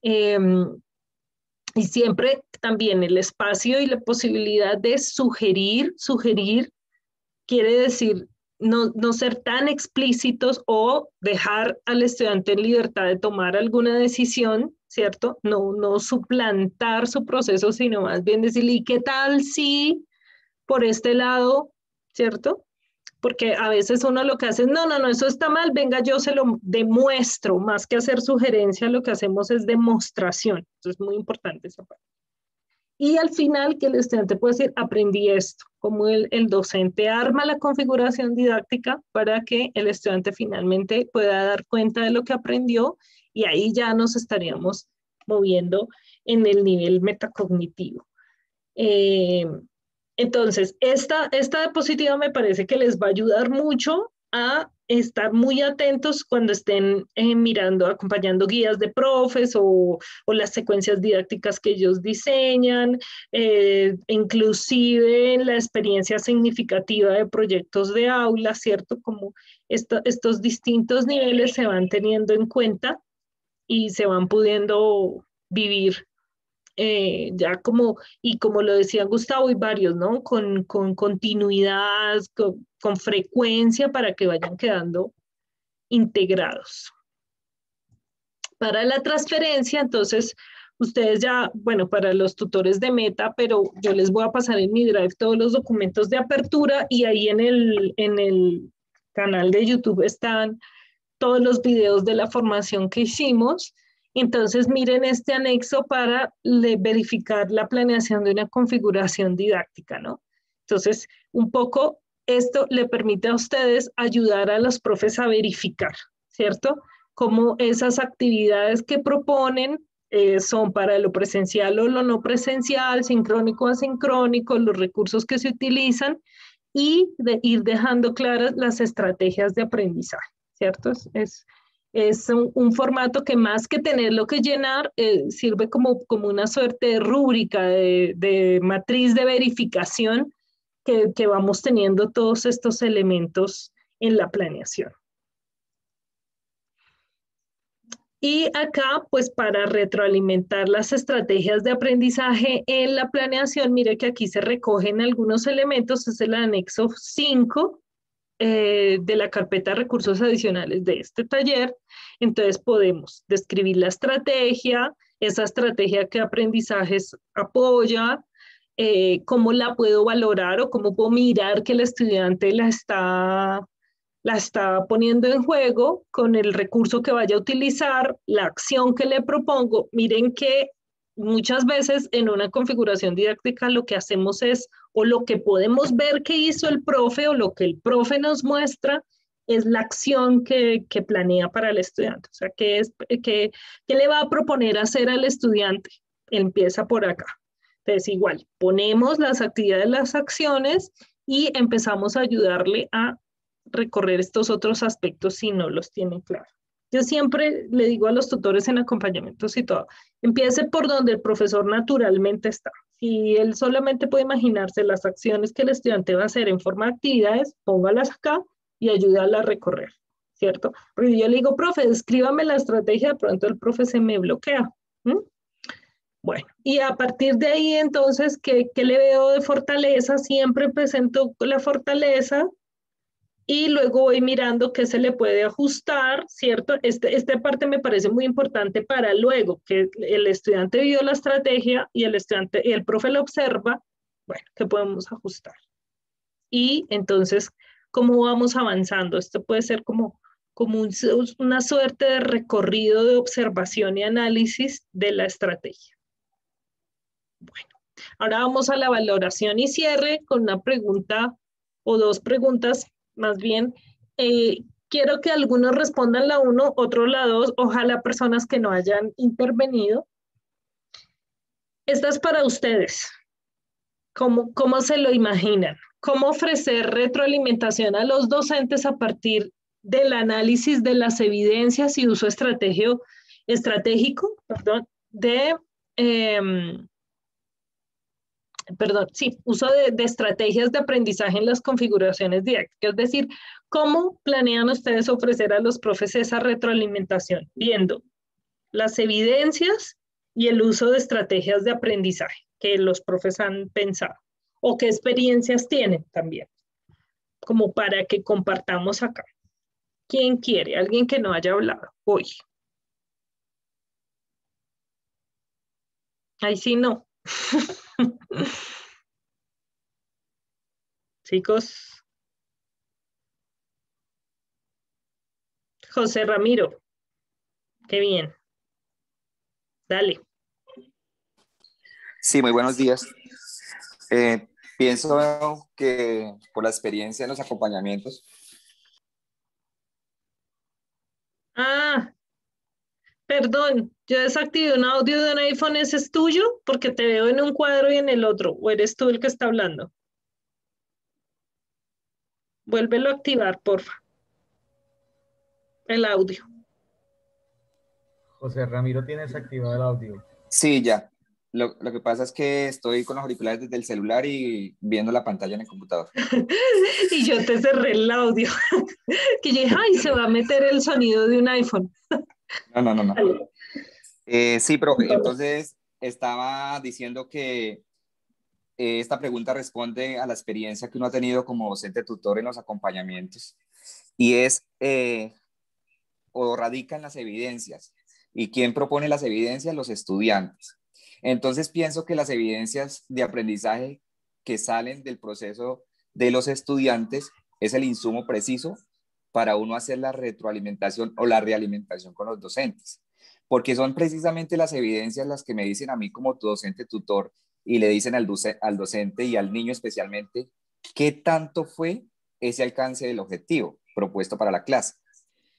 S1: Y siempre también el espacio y la posibilidad de sugerir quiere decir no ser tan explícitos o dejar al estudiante en libertad de tomar alguna decisión, ¿cierto? No suplantar su proceso, sino más bien decirle, ¿y qué tal si por este lado, ¿cierto? Porque a veces uno lo que hace es, no, eso está mal, venga, yo se lo demuestro, más que hacer sugerencia, lo que hacemos es demostración. Entonces es muy importante esa parte. Y al final que el estudiante puede decir, aprendí esto, como el docente arma la configuración didáctica para que el estudiante finalmente pueda dar cuenta de lo que aprendió y ahí ya nos estaríamos moviendo en el nivel metacognitivo. Entonces, esta diapositiva me parece que les va a ayudar mucho a estar muy atentos cuando estén mirando, acompañando guías de profes o las secuencias didácticas que ellos diseñan, inclusive en la experiencia significativa de proyectos de aula, ¿cierto? Como estos distintos niveles se van teniendo en cuenta y se van pudiendo vivir. Ya como lo decía Gustavo y varios, ¿no? Con continuidad, con frecuencia para que vayan quedando integrados. Para la transferencia, entonces, ustedes ya, bueno, para los tutores de Meta, pero yo les voy a pasar en mi Drive todos los documentos de apertura y ahí en el canal de YouTube están todos los videos de la formación que hicimos. Entonces, miren este anexo para verificar la planeación de una configuración didáctica, ¿no? Entonces, un poco esto le permite a ustedes ayudar a los profes a verificar, ¿cierto? Cómo esas actividades que proponen son para lo presencial o lo no presencial, sincrónico o asincrónico, los recursos que se utilizan y ir dejando claras las estrategias de aprendizaje, ¿cierto? Es un formato que más que tenerlo que llenar, sirve como una suerte de rúbrica, de matriz de verificación que vamos teniendo todos estos elementos en la planeación. Y acá, pues para retroalimentar las estrategias de aprendizaje en la planeación, mire que aquí se recogen algunos elementos, es el anexo 5, de la carpeta de recursos adicionales de este taller. Entonces podemos describir la estrategia, esa estrategia que aprendizajes apoya, cómo la puedo valorar o cómo puedo mirar que el estudiante la está poniendo en juego con el recurso que vaya a utilizar, la acción que le propongo. Miren que muchas veces en una configuración didáctica lo que hacemos es, o lo que podemos ver que hizo el profe o lo que el profe nos muestra, es la acción que planea para el estudiante. O sea, ¿qué le va a proponer hacer al estudiante? Empieza por acá. Entonces, igual, ponemos las actividades, las acciones y empezamos a ayudarle a recorrer estos otros aspectos si no los tienen claros. Yo siempre le digo a los tutores en acompañamientos y todo, empiece por donde el profesor naturalmente está. Si él solamente puede imaginarse las acciones que el estudiante va a hacer en forma de actividades, póngalas acá y ayúdala a recorrer, ¿cierto? Porque yo le digo, profe, escríbame la estrategia, de pronto el profe se me bloquea. Bueno, y a partir de ahí entonces, ¿qué le veo de fortaleza? Siempre presento la fortaleza y luego voy mirando qué se le puede ajustar, ¿cierto? Esta parte me parece muy importante para luego que el estudiante vio la estrategia y el profe lo observa, bueno, ¿qué podemos ajustar? Y entonces, ¿cómo vamos avanzando? Esto puede ser como una suerte de recorrido de observación y análisis de la estrategia. Bueno, ahora vamos a la valoración y cierre con una pregunta o dos preguntas, más bien. Quiero que algunos respondan la 1, otros la 2, ojalá personas que no hayan intervenido. Esta es para ustedes. ¿Cómo se lo imaginan? ¿Cómo ofrecer retroalimentación a los docentes a partir del análisis de las evidencias y uso estratégico, uso de estrategias de aprendizaje en las configuraciones didácticas? Es decir, ¿cómo planean ustedes ofrecer a los profes esa retroalimentación? Viendo las evidencias y el uso de estrategias de aprendizaje que los profes han pensado, o qué experiencias tienen también, como para que compartamos acá. ¿Quién quiere? ¿Alguien que no haya hablado hoy? Ahí sí no. Chicos. José Ramiro. Qué bien. Dale.
S10: Sí, muy buenos días. Pienso que por la experiencia en los acompañamientos.
S1: Perdón, yo desactivé un audio de un iPhone, ¿ese es tuyo? Porque te veo en un cuadro y en el otro, ¿o eres tú el que está hablando? Vuélvelo a activar, porfa. El audio.
S11: José Ramiro, ¿tienes activado el audio?
S10: Sí, ya. Lo que pasa es que estoy con los auriculares desde el celular y viendo la pantalla en el computador.
S1: Y yo te cerré el audio. Que yo dije, ay, se va a meter el sonido de un iPhone.
S10: No. Sí, pero entonces estaba diciendo que esta pregunta responde a la experiencia que uno ha tenido como docente tutor en los acompañamientos y es, o radica en las evidencias. ¿Y quién propone las evidencias? Los estudiantes. Entonces pienso que las evidencias de aprendizaje que salen del proceso de los estudiantes es el insumo preciso para uno hacer la retroalimentación o la realimentación con los docentes. porque son precisamente las evidencias las que me dicen a mí como docente tutor y le dicen al docente y al niño especialmente qué tanto fue ese alcance del objetivo propuesto para la clase.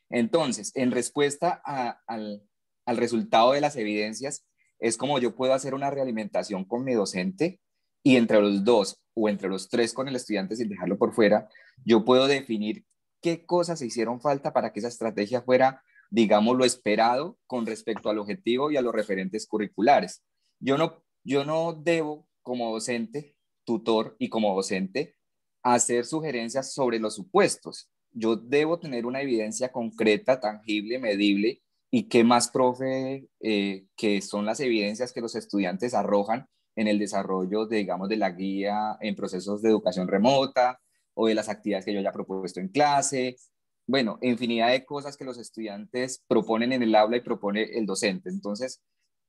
S10: Entonces, en respuesta al resultado de las evidencias, es como yo puedo hacer una realimentación con mi docente y entre los dos o entre los tres con el estudiante sin dejarlo por fuera, yo puedo definir qué cosas se hicieron falta para que esa estrategia fuera, digamos, lo esperado con respecto al objetivo y a los referentes curriculares. Yo no debo, como docente, tutor y como docente, hacer sugerencias sobre los supuestos. Yo debo tener una evidencia concreta, tangible, medible, y qué más, profe, que son las evidencias que los estudiantes arrojan en el desarrollo, digamos, de la guía en procesos de educación remota o de las actividades que yo haya propuesto en clase. Bueno, infinidad de cosas que los estudiantes proponen en el aula y propone el docente. Entonces,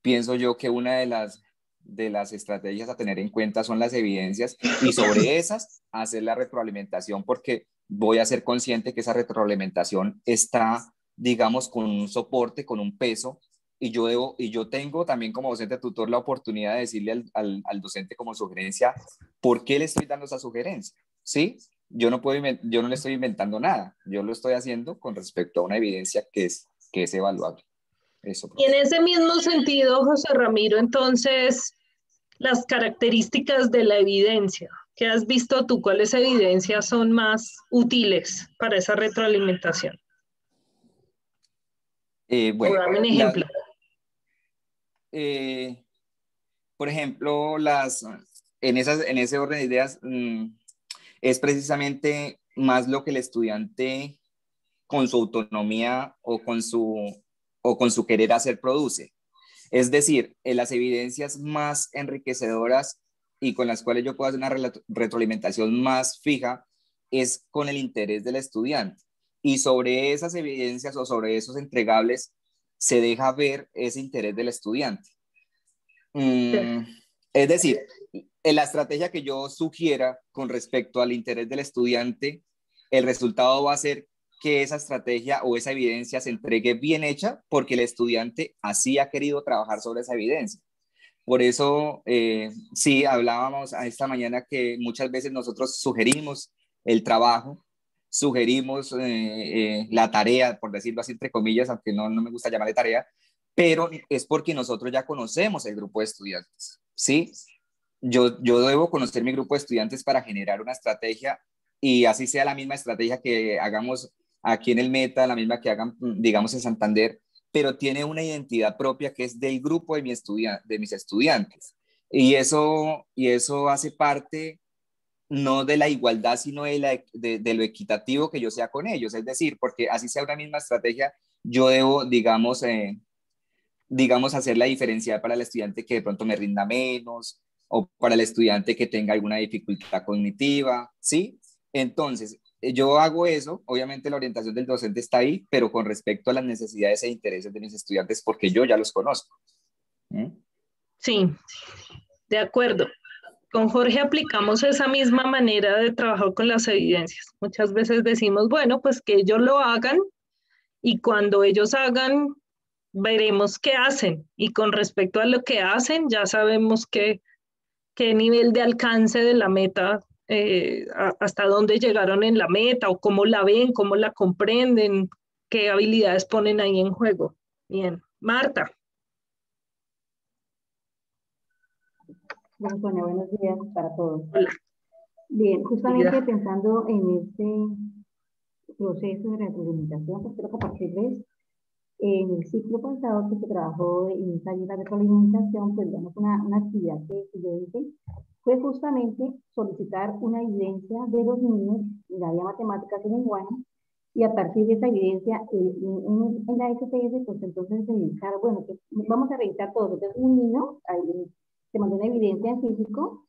S10: pienso yo que una de las estrategias a tener en cuenta son las evidencias y sobre esas hacer la retroalimentación, porque voy a ser consciente que esa retroalimentación está, digamos, con un soporte, con un peso, y yo tengo también como docente tutor la oportunidad de decirle al docente como sugerencia por qué le estoy dando esa sugerencia, ¿sí? Yo no le estoy inventando nada, yo lo estoy haciendo con respecto a una evidencia que es evaluable. Eso,
S1: y en ese mismo sentido, José Ramiro, entonces, las características de la evidencia. ¿Qué has visto tú? ¿Cuáles evidencias son más útiles para esa retroalimentación?
S10: Bueno,
S1: dame un ejemplo.
S10: Por ejemplo, en ese orden de ideas, es precisamente más lo que el estudiante con su autonomía o con su querer hacer produce. Es decir, las evidencias más enriquecedoras y con las cuales yo puedo hacer una retroalimentación más fija es con el interés del estudiante. Y sobre esas evidencias o sobre esos entregables se deja ver ese interés del estudiante. Es decir, en la estrategia que yo sugiera con respecto al interés del estudiante, el resultado va a ser que esa estrategia o esa evidencia se entregue bien hecha porque el estudiante así ha querido trabajar sobre esa evidencia. Por eso, sí, hablábamos esta mañana que muchas veces nosotros sugerimos el trabajo, sugerimos la tarea, por decirlo así entre comillas, aunque no me gusta llamarle tarea, pero es porque nosotros ya conocemos el grupo de estudiantes, ¿sí? Yo debo conocer mi grupo de estudiantes para generar una estrategia y así sea la misma estrategia que hagamos aquí en el Meta, la misma que hagan, digamos, en Santander, pero tiene una identidad propia que es del grupo de mis estudiantes. Y eso hace parte no de la igualdad, sino de lo equitativo que yo sea con ellos. Es decir, porque así sea una misma estrategia, yo debo, digamos, hacer la diferencia para el estudiante que de pronto me rinda menos o para el estudiante que tenga alguna dificultad cognitiva, ¿sí? Entonces, yo hago eso, obviamente la orientación del docente está ahí, pero con respecto a las necesidades e intereses de mis estudiantes, porque yo ya los conozco.
S1: Sí, de acuerdo. Con Jorge aplicamos esa misma manera de trabajar con las evidencias. Muchas veces decimos, bueno, pues que ellos lo hagan y cuando ellos hagan, veremos qué hacen. Y con respecto a lo que hacen, ya sabemos qué nivel de alcance de la meta, hasta dónde llegaron en la meta o cómo la ven, cómo la comprenden, qué habilidades ponen ahí en juego. Bien, Marta.
S12: Bueno, Sonia, buenos días para todos.
S1: Hola.
S12: Bien, justamente pensando en este proceso de retroalimentación, pues creo que a partir de en el ciclo pasado que se trabajó en esta ayuda de retroalimentación, pues digamos una actividad que yo hice, fue justamente solicitar una evidencia de los niños en la área matemáticas y lenguaje, y a partir de esa evidencia en la SPS, pues entonces se indicaron, bueno, pues vamos a revisar todo. Entonces un niño se mandó una evidencia en físico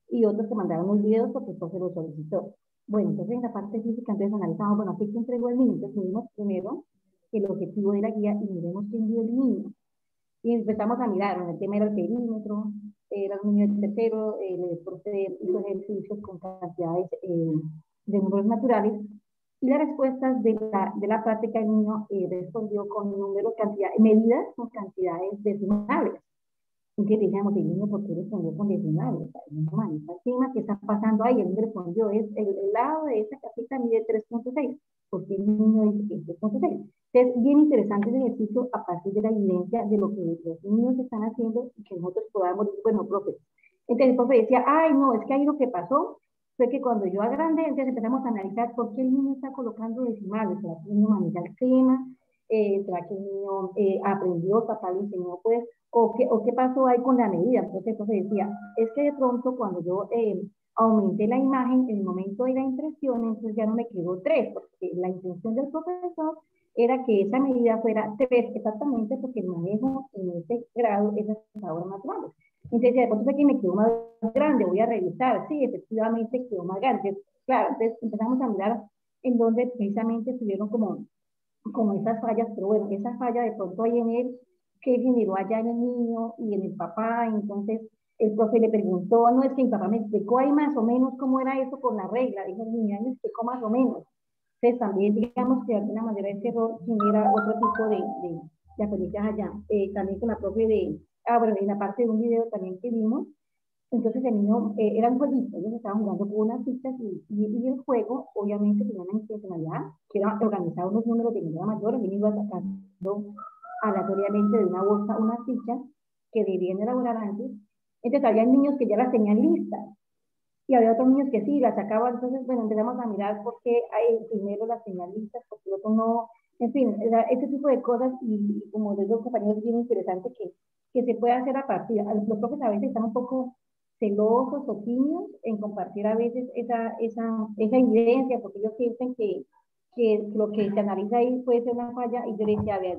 S12: y otros se mandaron unos videos porque esto se lo solicitó. Bueno, entonces en la parte física entonces analizamos, bueno, ¿qué entregó el niño? Entonces vimos primero el objetivo de la guía y miremos qué envió el niño. Y empezamos a mirar, bueno, el tema era el perímetro, era un niño de tercero, hizo ejercicios con cantidades de números naturales, Y las respuestas de la práctica del niño respondió con números, medidas con cantidades decimales. Y que decíamos, el niño, ¿por qué respondió con decimales? ¿Qué está pasando ahí? El niño respondió, el lado de esa casita mide 3.6, porque el niño dice que es 3.6. Es bien interesante el ejercicio a partir de la evidencia de lo que los niños están haciendo y que nosotros podamos decir, bueno, profe. Entonces el profe decía, ay, no, es que ahí lo que pasó fue que cuando yo agrandé, entonces empezamos a analizar por qué el niño está colocando decimales. ¿Será que el niño maneja el clima? ¿Será que el niño aprendió, papá le enseñó, pues? ¿O qué pasó ahí con la medida? Entonces el profe decía, es que de pronto cuando yo aumenté la imagen, en el momento de la impresión, entonces ya no me quedó 3, porque la intención del profesor era que esa medida fuera 3, exactamente porque el manejo en ese grado es de sabor más grande. Entonces, de pronto que me quedó más grande, voy a revisar, sí, efectivamente quedó más grande. Claro, entonces empezamos a mirar en donde precisamente estuvieron como esas fallas, pero bueno, esa falla de pronto hay en él, que generó allá en el niño y en el papá, entonces el profe le preguntó, no, es que mi papá me explicó ahí más o menos cómo era eso con la regla, dijo, mi niña me explicó más o menos. Entonces también digamos que de alguna manera ese error genera otro tipo de aprendizaje allá. También con la profe bueno, en la parte de un video también que vimos, entonces el niño, era un jueguito, ellos estaban jugando con unas fichas y el juego obviamente tenía una intencionalidad, que era organizar unos números de medida mayor, el niño iba sacando aleatoriamente de una bolsa unas fichas que debían elaborar antes, entonces había niños que ya las tenían listas, y había otros niños que sí, las sacaban, entonces bueno, empezamos a mirar por qué hay primero las tenían listas, porque el otro no, en fin, ese tipo de cosas, y como de dos compañeros bien interesante que se puede hacer a partir, los profes a veces están un poco celosos o tímidos en compartir a veces esa evidencia, porque ellos sienten que lo que se analiza ahí puede ser una falla, y yo les decía, a ver,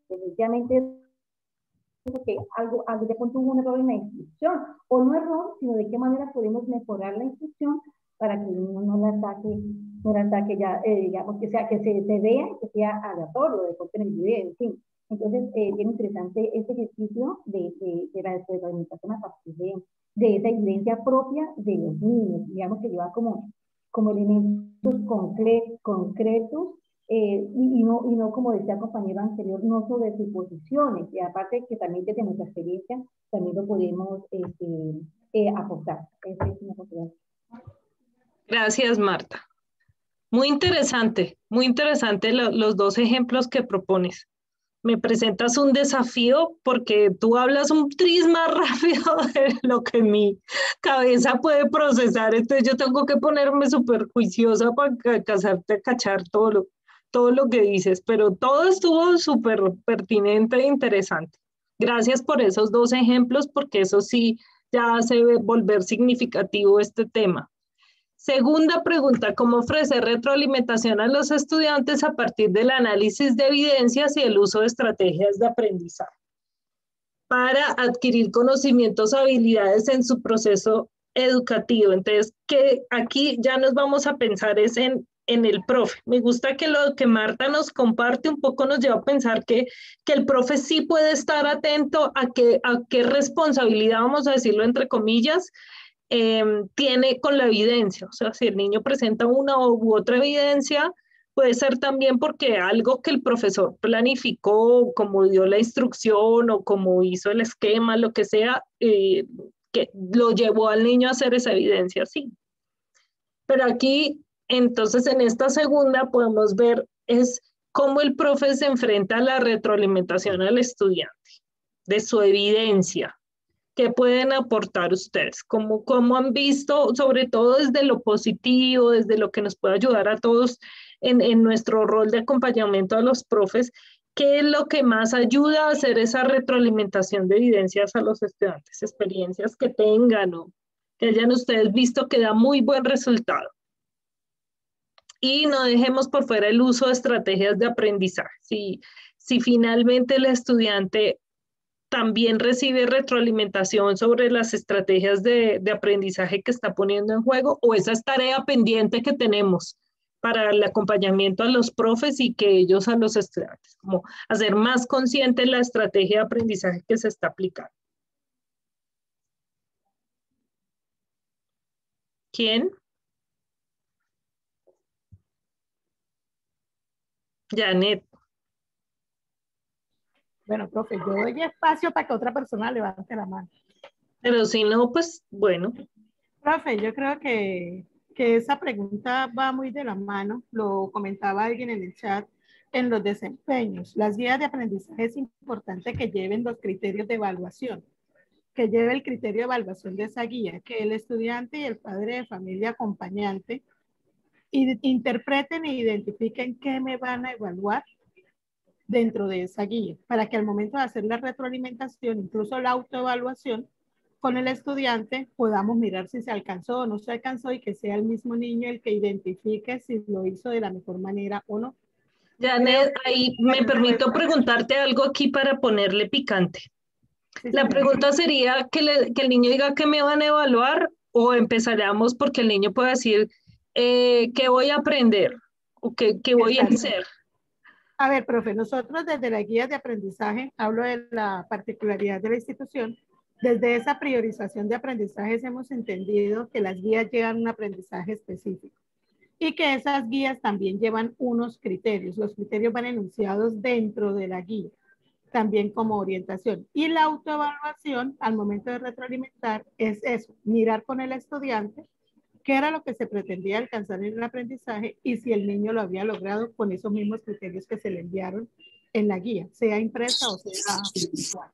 S12: definitivamente que algo de pronto hubo un error en la instrucción, o no error, sino de qué manera podemos mejorar la instrucción para que uno no la saque ya, digamos, que se vea y que sea aleatorio, de pronto en el video, en fin. Entonces, bien interesante este ejercicio de la retroalimentación a partir de esa evidencia propia de los niños, digamos que lleva como elementos concretos, y no, como decía el compañero anterior, no sobre suposiciones, y aparte que también desde nuestra experiencia también lo podemos aportar.
S1: Gracias, Marta. Muy interesante los dos ejemplos que propones. Me presentas un desafío porque tú hablas un tris más rápido de lo que mi cabeza puede procesar, entonces yo tengo que ponerme súper juiciosa para cachar todo lo que dices, pero todo estuvo súper pertinente e interesante. Gracias por esos dos ejemplos, porque eso sí ya hace volver significativo este tema. Segunda pregunta, ¿cómo ofrecer retroalimentación a los estudiantes a partir del análisis de evidencias y el uso de estrategias de aprendizaje para adquirir conocimientos o habilidades en su proceso educativo? Entonces, que aquí ya nos vamos a pensar es en el profe. Me gusta que lo que Marta nos comparte un poco nos lleva a pensar que el profe sí puede estar atento a qué responsabilidad, vamos a decirlo entre comillas, tiene con la evidencia. O sea, si el niño presenta una u otra evidencia, puede ser también porque algo que el profesor planificó, como dio la instrucción o como hizo el esquema, lo que sea, que lo llevó al niño a hacer esa evidencia, sí. Pero aquí, entonces, en esta segunda podemos ver es cómo el profe se enfrenta a la retroalimentación al estudiante, de su evidencia. ¿Qué pueden aportar ustedes? ¿Cómo han visto, sobre todo desde lo positivo, desde lo que nos puede ayudar a todos en nuestro rol de acompañamiento a los profes, qué es lo que más ayuda a hacer esa retroalimentación de evidencias a los estudiantes? Experiencias que tengan o que hayan ustedes visto que da muy buen resultado. Y no dejemos por fuera el uso de estrategias de aprendizaje. Si finalmente el estudiante también recibe retroalimentación sobre las estrategias de aprendizaje que está poniendo en juego, o esa es tarea pendiente que tenemos para el acompañamiento a los profes y que ellos a los estudiantes, como hacer más consciente la estrategia de aprendizaje que se está aplicando. ¿Quién? Janet.
S9: Bueno, profe, yo doy espacio para que otra persona levante la mano.
S1: Pero si no, pues bueno.
S9: Profe, yo creo que esa pregunta va muy de la mano, lo comentaba alguien en el chat, en los desempeños. Las guías de aprendizaje es importante que lleven los criterios de evaluación, que lleve el criterio de evaluación de esa guía, que el estudiante y el padre de familia acompañante interpreten e identifiquen qué me van a evaluar dentro de esa guía, para que al momento de hacer la retroalimentación, incluso la autoevaluación, con el estudiante podamos mirar si se alcanzó o no se alcanzó y que sea el mismo niño el que identifique si lo hizo de la mejor manera o no.
S1: Janet, ahí me permito preguntarte algo aquí para ponerle picante. Sí, la pregunta sería que el niño diga que me van a evaluar o empezaríamos porque el niño puede decir qué voy a aprender o qué voy a hacer.
S9: A ver, profe, nosotros desde la guía de aprendizaje, hablo de la particularidad de la institución, desde esa priorización de aprendizajes hemos entendido que las guías llevan un aprendizaje específico y que esas guías también llevan unos criterios. Los criterios van enunciados dentro de la guía, también como orientación. Y la autoevaluación al momento de retroalimentar es eso, mirar con el estudiante qué era lo que se pretendía alcanzar en el aprendizaje y si el niño lo había logrado con esos mismos criterios que se le enviaron en la guía, sea impresa o sea visual.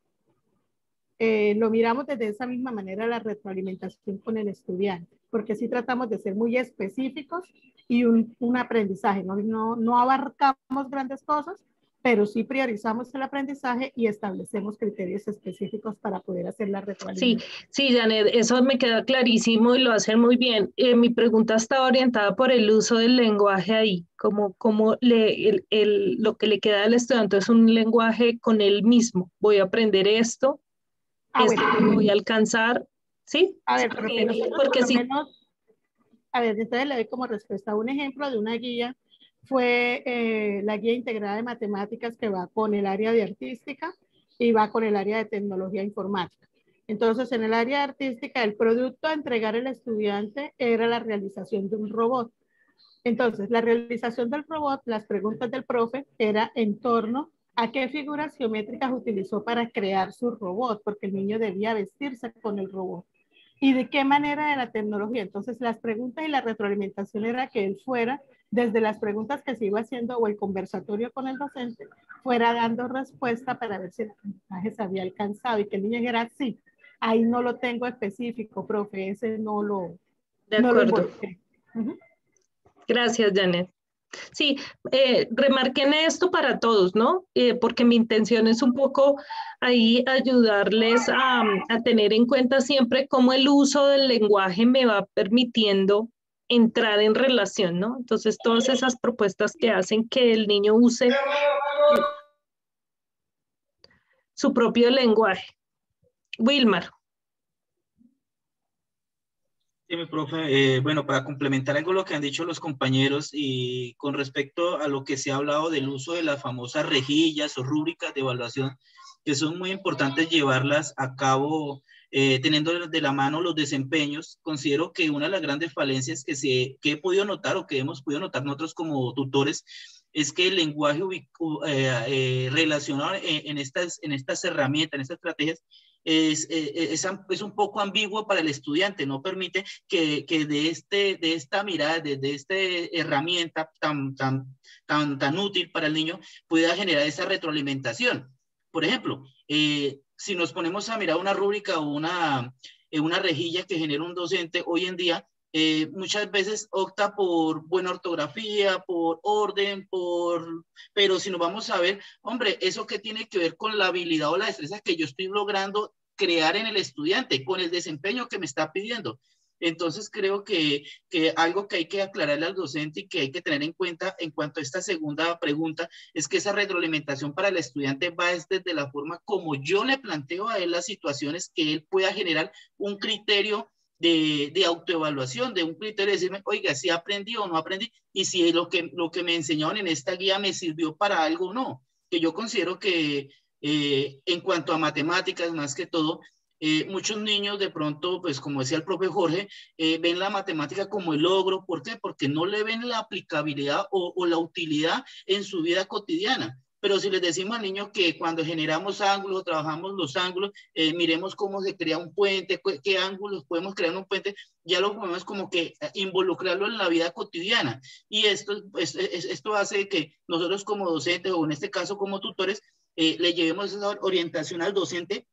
S9: Lo miramos desde esa misma manera la retroalimentación con el estudiante, porque sí tratamos de ser muy específicos y un aprendizaje, no abarcamos grandes cosas, pero sí priorizamos el aprendizaje y establecemos criterios específicos para poder hacer la retroalimentación.
S1: Sí, Janet, eso me queda clarísimo y lo hacen muy bien. Mi pregunta está orientada por el uso del lenguaje ahí, como lo que le queda al estudiante es un lenguaje con él mismo. Voy a aprender esto, esto lo voy a alcanzar, ¿sí?
S9: A ver, profe, porque sí. A ver, entonces le doy como respuesta un ejemplo de una guía. Fue la guía integrada de matemáticas que va con el área de artística y va con el área de tecnología informática. Entonces, en el área artística, el producto a entregar al estudiante era la realización de un robot. Entonces, la realización del robot, las preguntas del profe era en torno a qué figuras geométricas utilizó para crear su robot, porque el niño debía vestirse con el robot. ¿Y de qué manera de la tecnología? Entonces, las preguntas y la retroalimentación era que él fuera, desde las preguntas que se iba haciendo o el conversatorio con el docente, fuera dando respuesta para ver si el aprendizaje se había alcanzado y que el niño dijera, sí, ahí no lo tengo específico, profe, ese no lo...
S1: De acuerdo. Gracias, Janet. Sí, remarquen esto para todos, ¿no? Porque mi intención es un poco ahí ayudarles a tener en cuenta siempre cómo el uso del lenguaje me va permitiendo entrar en relación, ¿no? Entonces, todas esas propuestas que hacen que el niño use su propio lenguaje. Wilmar.
S13: Sí, mi profe, bueno, para complementar algo lo que han dicho los compañeros y con respecto a lo que se ha hablado del uso de las famosas rejillas o rúbricas de evaluación, que son muy importantes llevarlas a cabo teniendo de la mano los desempeños, considero que una de las grandes falencias que he podido notar o que hemos podido notar nosotros como tutores es que el lenguaje relacionado en estas herramientas, en estas estrategias, es un poco ambiguo para el estudiante, no permite que de esta mirada, de esta herramienta tan útil para el niño, pueda generar esa retroalimentación. Por ejemplo, si nos ponemos a mirar una rúbrica o una rejilla que genera un docente hoy en día, muchas veces opta por buena ortografía, por orden, pero si nos vamos a ver, hombre, eso que tiene que ver con la habilidad o la destreza que yo estoy logrando crear en el estudiante, con el desempeño que me está pidiendo. Entonces creo que algo que hay que aclararle al docente y que hay que tener en cuenta en cuanto a esta segunda pregunta es que esa retroalimentación para el estudiante va desde la forma como yo le planteo a él las situaciones, que él pueda generar un criterio de autoevaluación, de un criterio de decirme, oiga, si aprendí o no aprendí, y si lo que me enseñaron en esta guía me sirvió para algo o no. Que yo considero que en cuanto a matemáticas, más que todo, Muchos niños de pronto, pues como decía el profe Jorge, ven la matemática como el logro. ¿Por qué? Porque no le ven la aplicabilidad o la utilidad en su vida cotidiana. Pero si les decimos al niño que cuando generamos ángulos, trabajamos los ángulos, miremos cómo se crea un puente, qué ángulos podemos crear en un puente, ya lo podemos como que involucrarlo en la vida cotidiana. Y esto hace que nosotros como docentes, o en este caso como tutores, le llevemos esa orientación al docente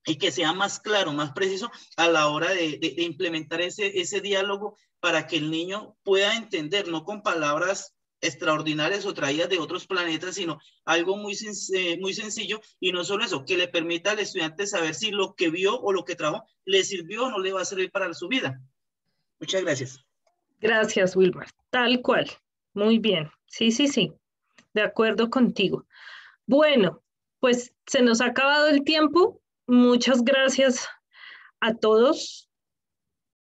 S13: y que sea más claro, más preciso a la hora de implementar ese diálogo, para que el niño pueda entender, no con palabras extraordinarias o traídas de otros planetas, sino algo muy sencillo, y no solo eso, que le permita al estudiante saber si lo que vio o lo que trabajó le sirvió o no le va a servir para su vida. Muchas gracias.
S1: Gracias, Wilmar. Tal cual. Muy bien. Sí, sí, sí. De acuerdo contigo. Bueno, pues se nos ha acabado el tiempo. Muchas gracias a todos.